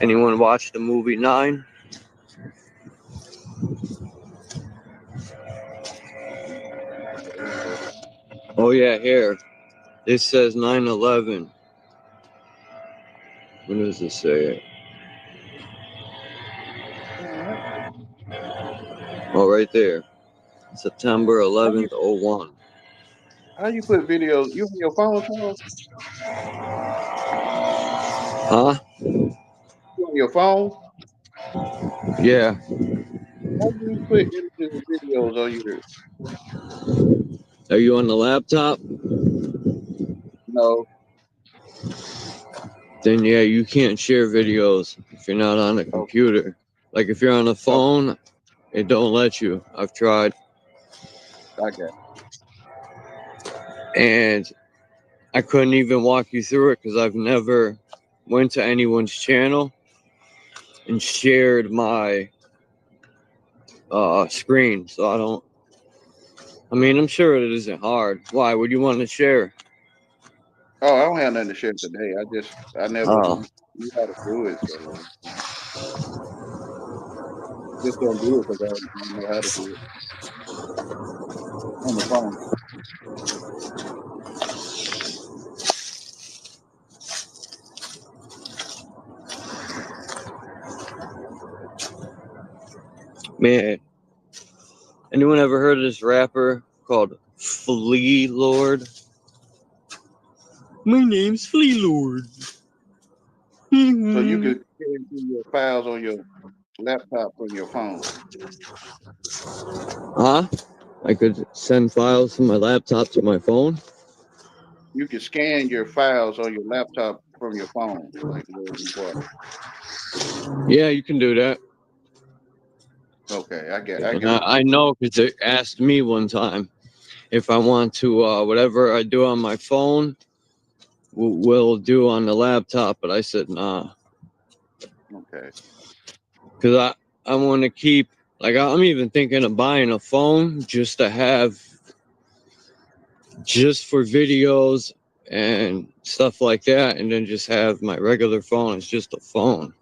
Anyone watch the movie 9? Oh yeah, here. This says 9/11. What does it say? Oh, right there. September 11th, 01. how you put videos? You on your phone, Charles? Huh? You on your phone? Yeah. How do you put images and videos on your? Are you on the laptop? No. Then yeah, you can't share videos if you're not on a computer. Like if you're on a phone, it don't let you. I've tried. Okay. And I couldn't even walk you through it because I've never went to anyone's channel and shared my screen. So I'm sure it isn't hard. Why would you want to share? Oh, I don't have nothing to share today. I never Oh. knew how to do it, so just don't do it because I don't know how to do it on the phone. Man, anyone ever heard of this rapper called Flea Lord? My name's Flea Lord. So you could carry your files on your laptop from your phone. Huh? I could send files from my laptop to my phone. You can scan your files on your laptop from your phone, like wherever you are. Yeah, you can do that. Okay, I get And it. I know because it asked me one time if I want to, whatever I do on my phone, will do on the laptop. But I said, nah. Okay. Because I want to keep, like, I'm even thinking of buying a phone just to have, just for videos and stuff like that. And then just have my regular phone. It's just a phone.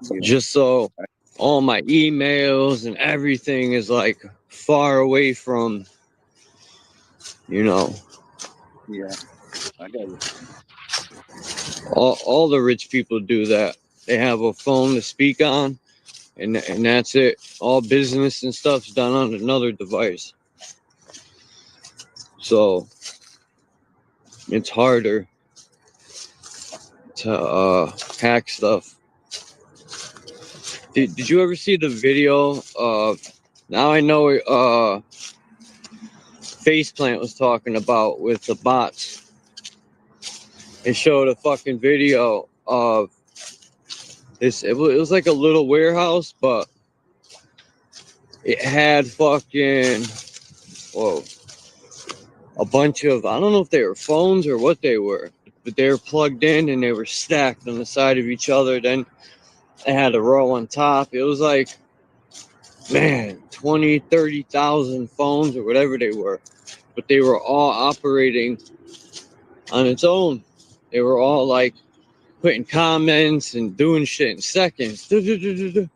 Yeah. Just so all my emails and everything is like far away from, Yeah, I got it. all the rich people do that. They have a phone to speak on, and that's it. All business and stuff's done on another device. So it's harder to hack stuff. Did you ever see the video of, now I know Faceplant was talking about with the bots. It showed a fucking video of this. It was like a little warehouse, but it had fucking, whoa, a bunch of, I don't know if they were phones or what they were, but they were plugged in and they were stacked on the side of each other. Then they had a row on top. It was like, man, 20, 30,000 phones or whatever they were, but they were all operating on its own. They were all like putting comments and doing shit in seconds. And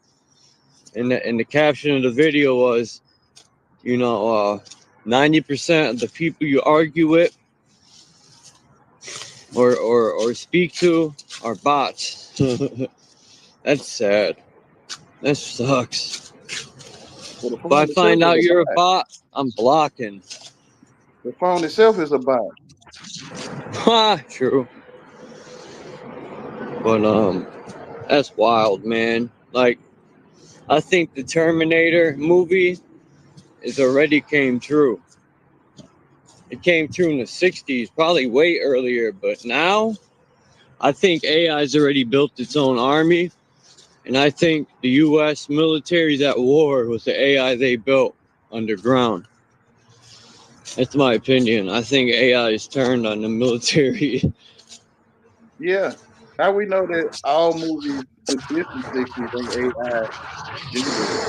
the caption of the video was, 90% of the people you argue with or speak to are bots. That's sad. That sucks. Well, If I find out you're a bot, I'm blocking. The phone itself is a bot. Ha, true. But that's wild, man. Like, I think the Terminator movie is already came true. It came true in the 60s, probably way earlier, but now I think AI's already built its own army, and I think the US military's at war with the AI they built underground. That's my opinion. I think AI is turned on the military. Yeah. How we know that all movies in 50s, 60s ain't AI generated?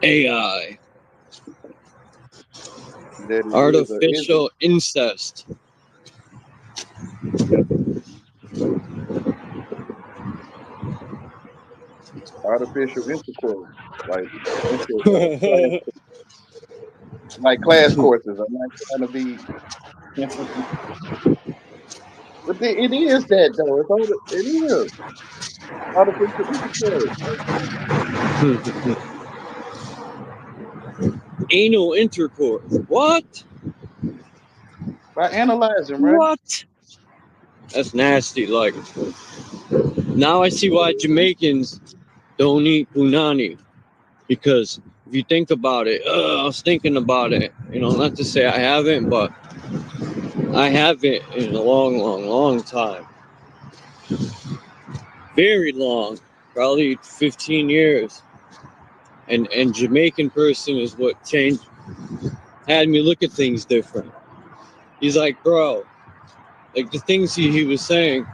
AI. That it Artificial incest. artificial intercourse, like class courses. I'm not trying to be, but it is that though. It is artificial intercourse. Anal intercourse. What? By analyzing, right? What? That's nasty. Like, now I see why Jamaicans don't eat punani. Because if you think about it, I was thinking about it. Not to say I haven't, but I haven't in a long, long, long time. Very long. Probably 15 years. And Jamaican person is what had me look at things different. He's like, bro, like the things he was saying,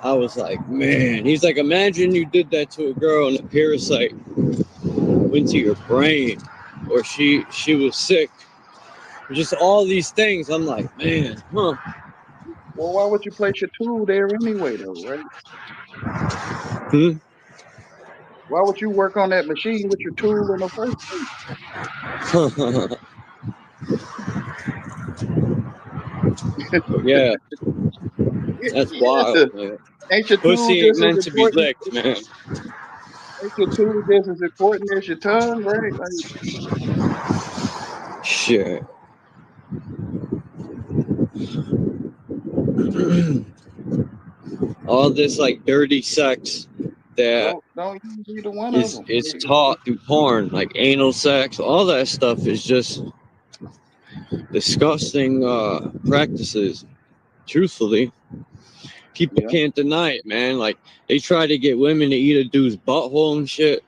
I was like, man. He's like, imagine you did that to a girl and a parasite went to your brain, or she was sick. Just all these things. I'm like, man, huh? Well, why would you place your tool there anyway, though, right? Why would you work on that machine with your tool in the first place? Yeah, that's wild, man. Ain't your tool Pussy ain't just as meant to be important? licked, man. Ain't your tool just as important as your tongue, right? Like, Shit. All this like dirty sex that don't use either one of them. is taught through porn, like anal sex, all that stuff is just disgusting practices. Truthfully, people can't deny it, man. Like they try to get women to eat a dude's butthole and shit.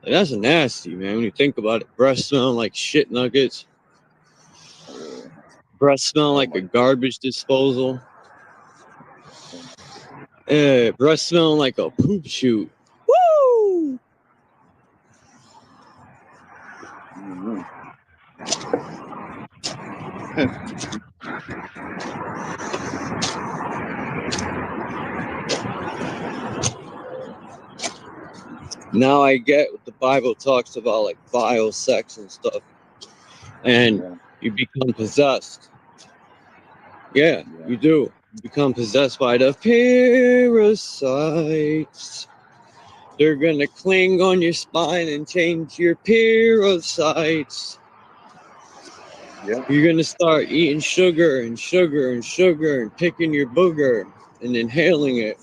Like, that's nasty, man. When you think about it, breath smelling like shit nuggets, breath smelling like a garbage disposal, breath smelling like a poop chute. Woo! Now I get what the Bible talks about, like vile sex and stuff, and you become possessed. Yeah, you do. You become possessed by the parasites. They're gonna cling on your spine and change your parasites. You're gonna start eating sugar and sugar and sugar and picking your booger and inhaling it.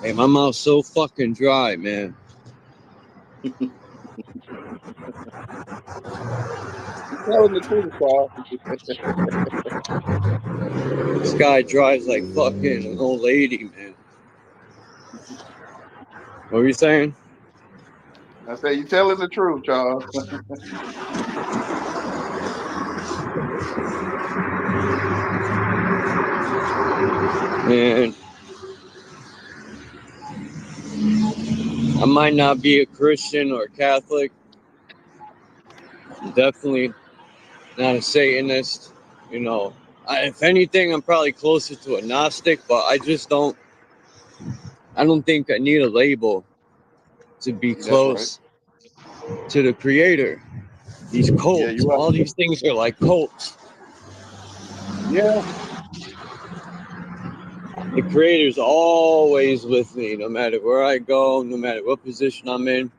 Hey, my mouth's so fucking dry, man. telling the truth, Paul. This guy drives like fucking an old lady, man. What were you saying? I say you telling the truth, Charles. Man, I might not be a Christian or Catholic. I'm definitely not a Satanist. You know, if anything, I'm probably closer to a Gnostic, but I don't think I need a label to be close to the Creator. These cults, all these things are like cults. Yeah. The Creator's always with me, no matter where I go, no matter what position I'm in.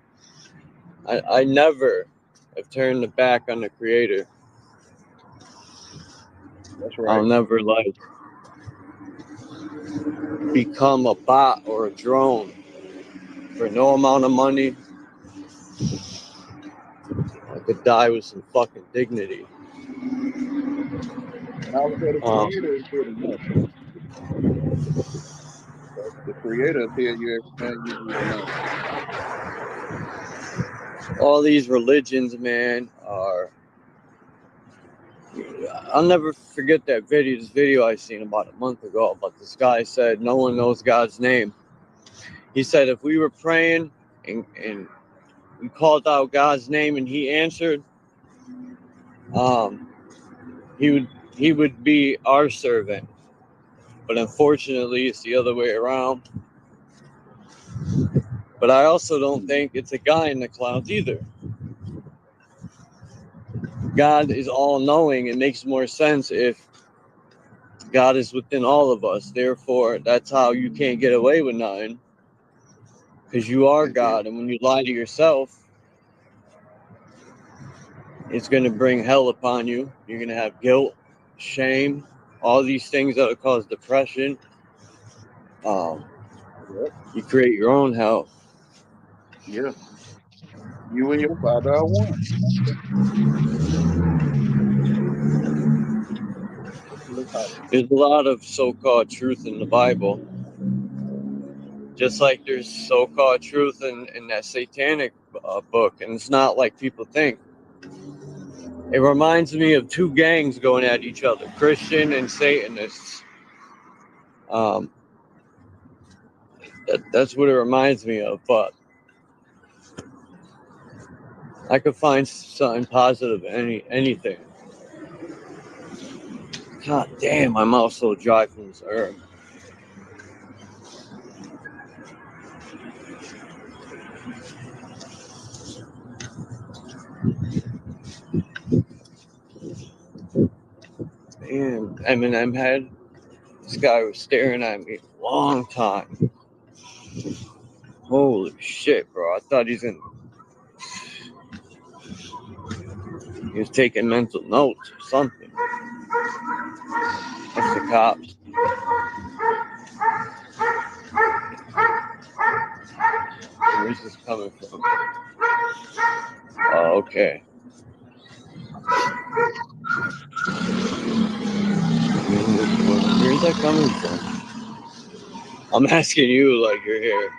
I never have turned the back on the Creator. That's right. I'll never become a bot or a drone for no amount of money. I could die with some fucking dignity. And I would say the Creator is good enough. The Creator will tell you everything you need to know. All these religions, man, I'll never forget that video. This video I seen about a month ago about this guy said no one knows God's name. He said if we were praying and we called out God's name and he answered, he would be our servant. But unfortunately, it's the other way around. But I also don't think it's a guy in the clouds either. God is all-knowing. It makes more sense if God is within all of us. Therefore, that's how you can't get away with nothing. Because you are God. And when you lie to yourself, it's going to bring hell upon you. You're going to have guilt, shame, all these things that will cause depression. You create your own hell. Yeah. You and your father are one. There's a lot of so-called truth in the Bible. Just like there's so-called truth in that satanic book, and it's not like people think. It reminds me of two gangs going at each other, Christian and Satanists. That's what it reminds me of, but I could find something positive in anything. God damn, my mouth's so dry from this herb. Damn, Eminem head. This guy was staring at me a long time. Holy shit, bro. I thought he was taking mental notes or something. That's the cops. Where's this coming from? Oh, okay. Where's that coming from? I'm asking you like you're here.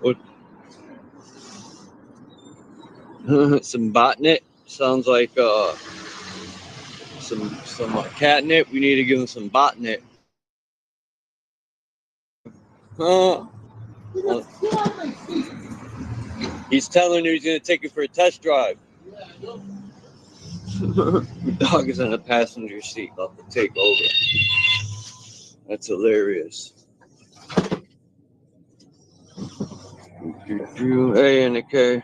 What? Some botnet? Sounds like some catnip. We need to give him some botnet. He's telling you he's gonna take it for a test drive. The dog is in the passenger seat, about to take over. That's hilarious. Hey, and K.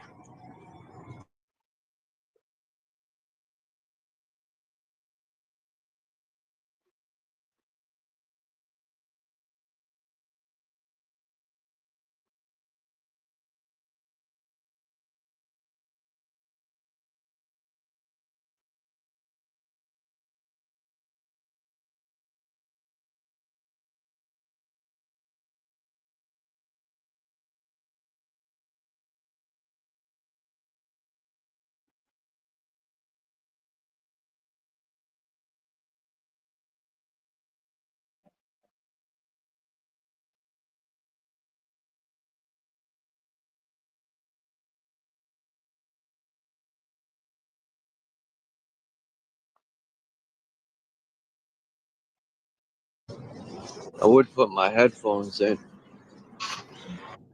I would put my headphones in,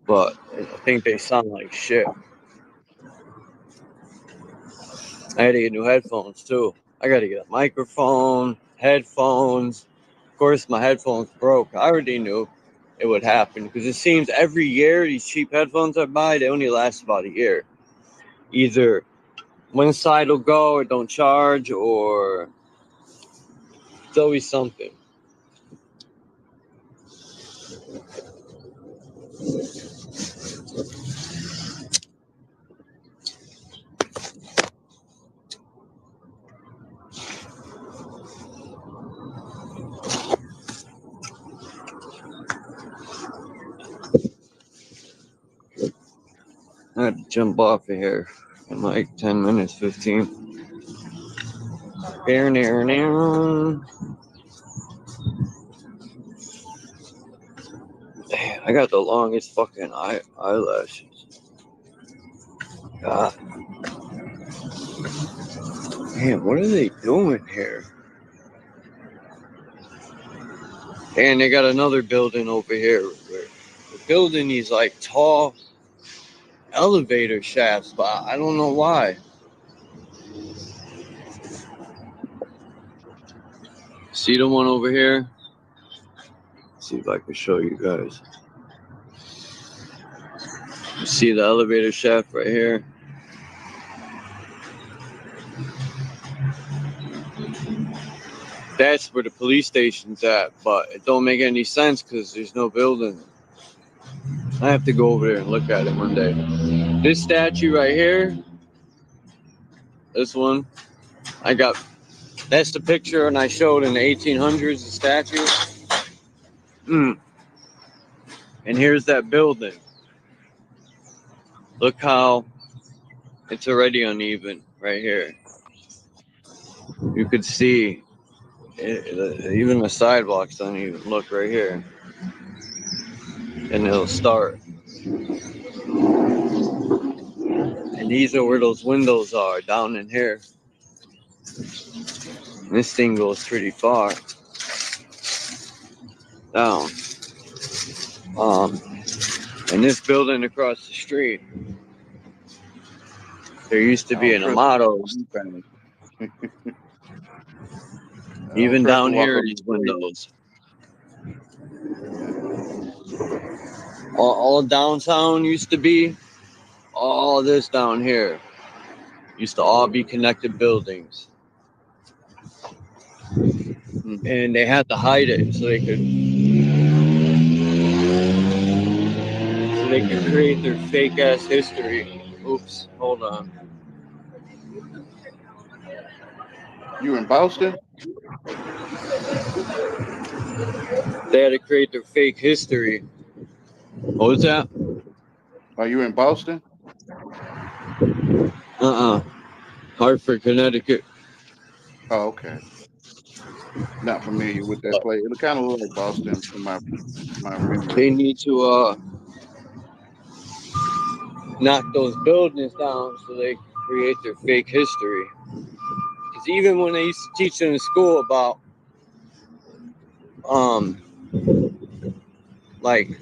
but I think they sound like shit. I had to get new headphones too. I got to get a microphone, headphones. Of course, my headphones broke. I already knew it would happen because it seems every year these cheap headphones I buy, they only last about a year. Either one side will go or don't charge, or it's always something. I had to jump off of here in like 10 minutes, 15. Damn, I got the longest fucking eyelashes. God. Damn, what are they doing here? And they got another building over here. They're building these like tall elevator shafts, but I don't know why. See the one over here? Let's see if I can show you guys. You see the elevator shaft right here? That's where the police station's at, but it don't make any sense because there's no building. I have to go over there and look at it one day. This statue right here, this one, that's the picture and I showed in the 1800s, the statue. And here's that building. Look how it's already uneven right here. You could see Even the sidewalks don't even look right here. And it'll start. And these are where those windows are, down in here. This thing goes pretty far down. And this building across the street, there used to be an Amado's. Even down here, these windows. All downtown used to be, all this down here used to all be connected buildings. And they had to hide it so they could create their fake ass history. Oops, hold on. You in Boston? They had to create their fake history. What was that? Are you in Boston? Hartford, Connecticut. Oh, okay. Not familiar with that place. It kind of look like Boston from my memory. They need to knock those buildings down so they can create their fake history. Because even when they used to teach in school about like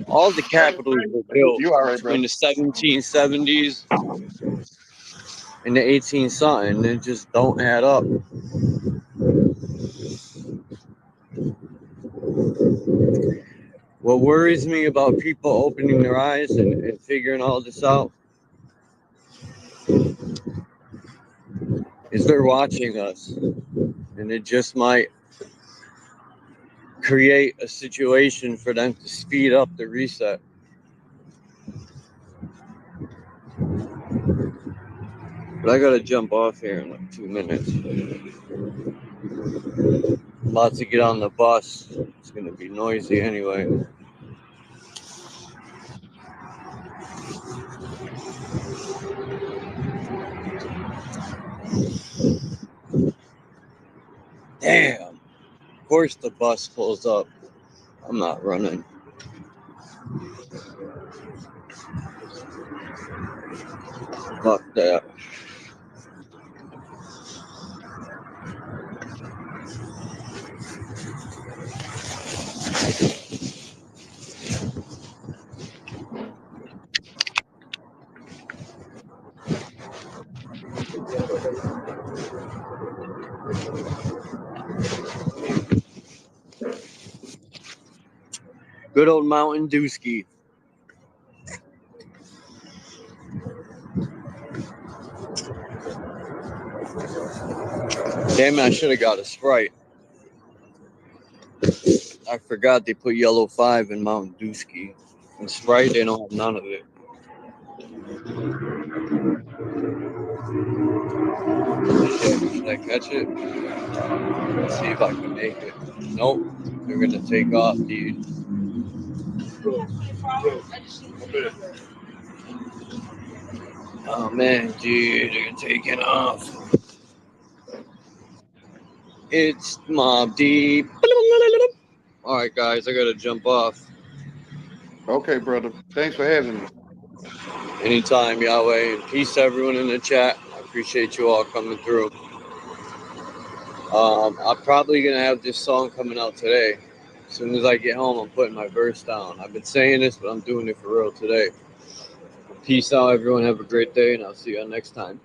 all the capitals were built between the 1770s and the 18 something, it just don't add up. What worries me about people opening their eyes and figuring all this out is they're watching us, and it just might create a situation for them to speed up the reset. But I gotta jump off here in like 2 minutes. I'm about to get on the bus. It's gonna be noisy anyway. Damn. Of course the bus pulls up. I'm not running. Fuck that. Good old Mountain Dewski. Damn it, I should have got a Sprite. I forgot they put Yellow 5 in Mountain Dewski. And Sprite, they don't have none of it. Should I catch it? Let's see if I can make it. Nope. They're going to take off, dude. Oh, man, dude. They're taking off. It's Mob Deep. All right, guys. I got to jump off. Okay, brother. Thanks for having me. Anytime, Yahweh. And peace to everyone in the chat. I appreciate you all coming through. I'm probably going to have this song coming out today. As soon as I get home, I'm putting my verse down. I've been saying this, but I'm doing it for real today. Peace out, everyone. Have a great day, and I'll see you next time.